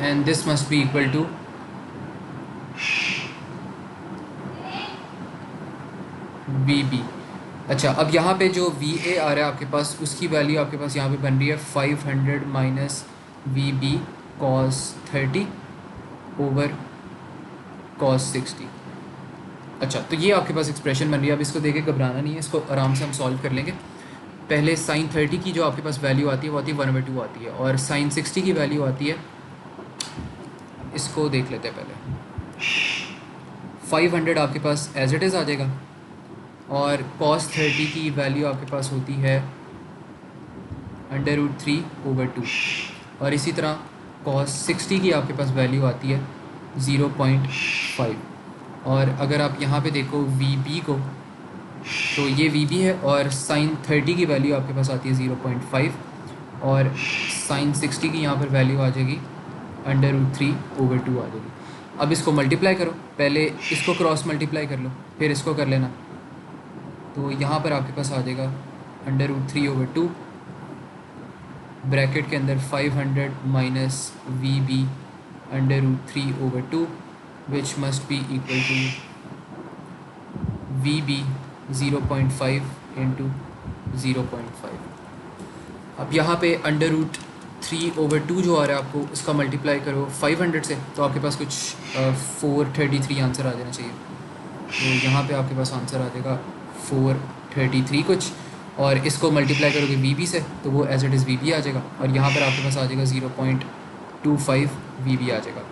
and this must be equal to VB। अच्छा अब यहाँ पे जो VA आ रहा है आपके पास उसकी वैल्यू आपके पास यहाँ पे बन रही है 500 minus VB cos 30 over cos 60। अच्छा तो ये आपके पास एक्सप्रेशन बन रही है। अब इसको देख के घबराना नहीं है, इसको आराम से हम सॉल्व कर लेंगे। पहले साइन 30 की जो आपके पास वैल्यू आती है वो आती है 1/2 आती है, और साइन 60 की वैल्यू आती है, इसको देख लेते हैं पहले। 500 आपके पास एज इट इज़ आ जाएगा, और cos 30 की वैल्यू आपके पास होती है √3/2, और इसी तरह cos 60 की आपके पास वैल्यू आती है 0.5। और अगर आप यहाँ पे देखो VB को, तो ये VB है, और साइन 30 की वैल्यू आपके पास आती है 0.5, और साइन 60 की यहाँ पर वैल्यू आ जाएगी √3/2 आ जाएगी। अब इसको मल्टीप्लाई करो, पहले इसको क्रॉस मल्टीप्लाई कर लो फिर इसको कर लेना, तो यहाँ पर आपके पास आ जाएगा √3/2 ब्रैकेट के अंदर 500 minus VB √3/2 which must be equal to VB 0.5 into 0.5। अब यहाँ पे √3/2 जो आ रहा है आपको उसका मल्टीप्लाई करो 500 से, तो आपके पास कुछ 433 आंसर आ जाना चाहिए। तो यहाँ पे आपके पास आंसर आ जाएगा 433 कुछ, और इसको मल्टीप्लाई करोगे VB से तो वो एज इट इज़ VB आ जाएगा, और यहाँ पर आपके पास आ जाएगा 0.25 VB आ जाएगा।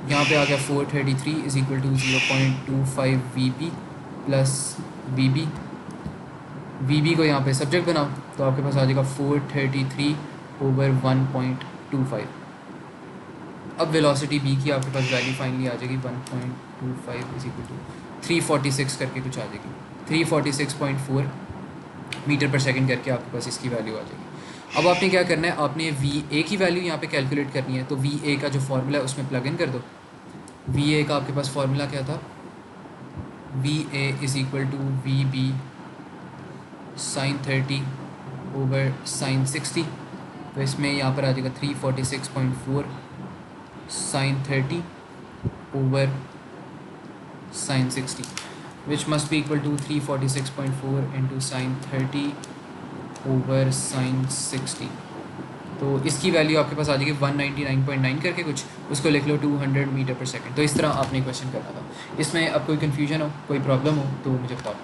यहाँ पे आ गया 433 is equal to 0.25 VB plus VB। VB को यहाँ पे सब्जेक्ट बनाओ तो आपके पास आ जाएगा 433 ओवर 1.25। अब वेलोसिटी B की आपके पास वैल्यू फाइनली आ जाएगी 1.25 इज इक्वल टू 346 करके कुछ आ जाएगी, 346.4 मीटर पर सेकंड करके आपके पास इसकी वैल्यू आ जाएगी। अब आपने क्या करना है, आपने VA की वैल्यू यहाँ पे कैलकुलेट करनी है। तो VA का जो फार्मूला है उसमें प्लग इन कर दो। VA का आपके पास फार्मूला क्या था, VA is equal to VB sine 30 over sine 60। तो इसमें यहाँ पर आ जाएगा 346.4 sine 30 over sine 60 which must be equal to 346.4 into sine 30 over sine 60। तो इसकी वैल्यू आपके पास आ जाएगी 199.9 करके कुछ, उसको लिख लो 200 मीटर पर सेकंड। तो इस तरह आपने क्वेश्चन करना था। इसमें अब कोई कन्फ्यूजन हो, कोई प्रॉब्लम हो तो मुझे बताओ।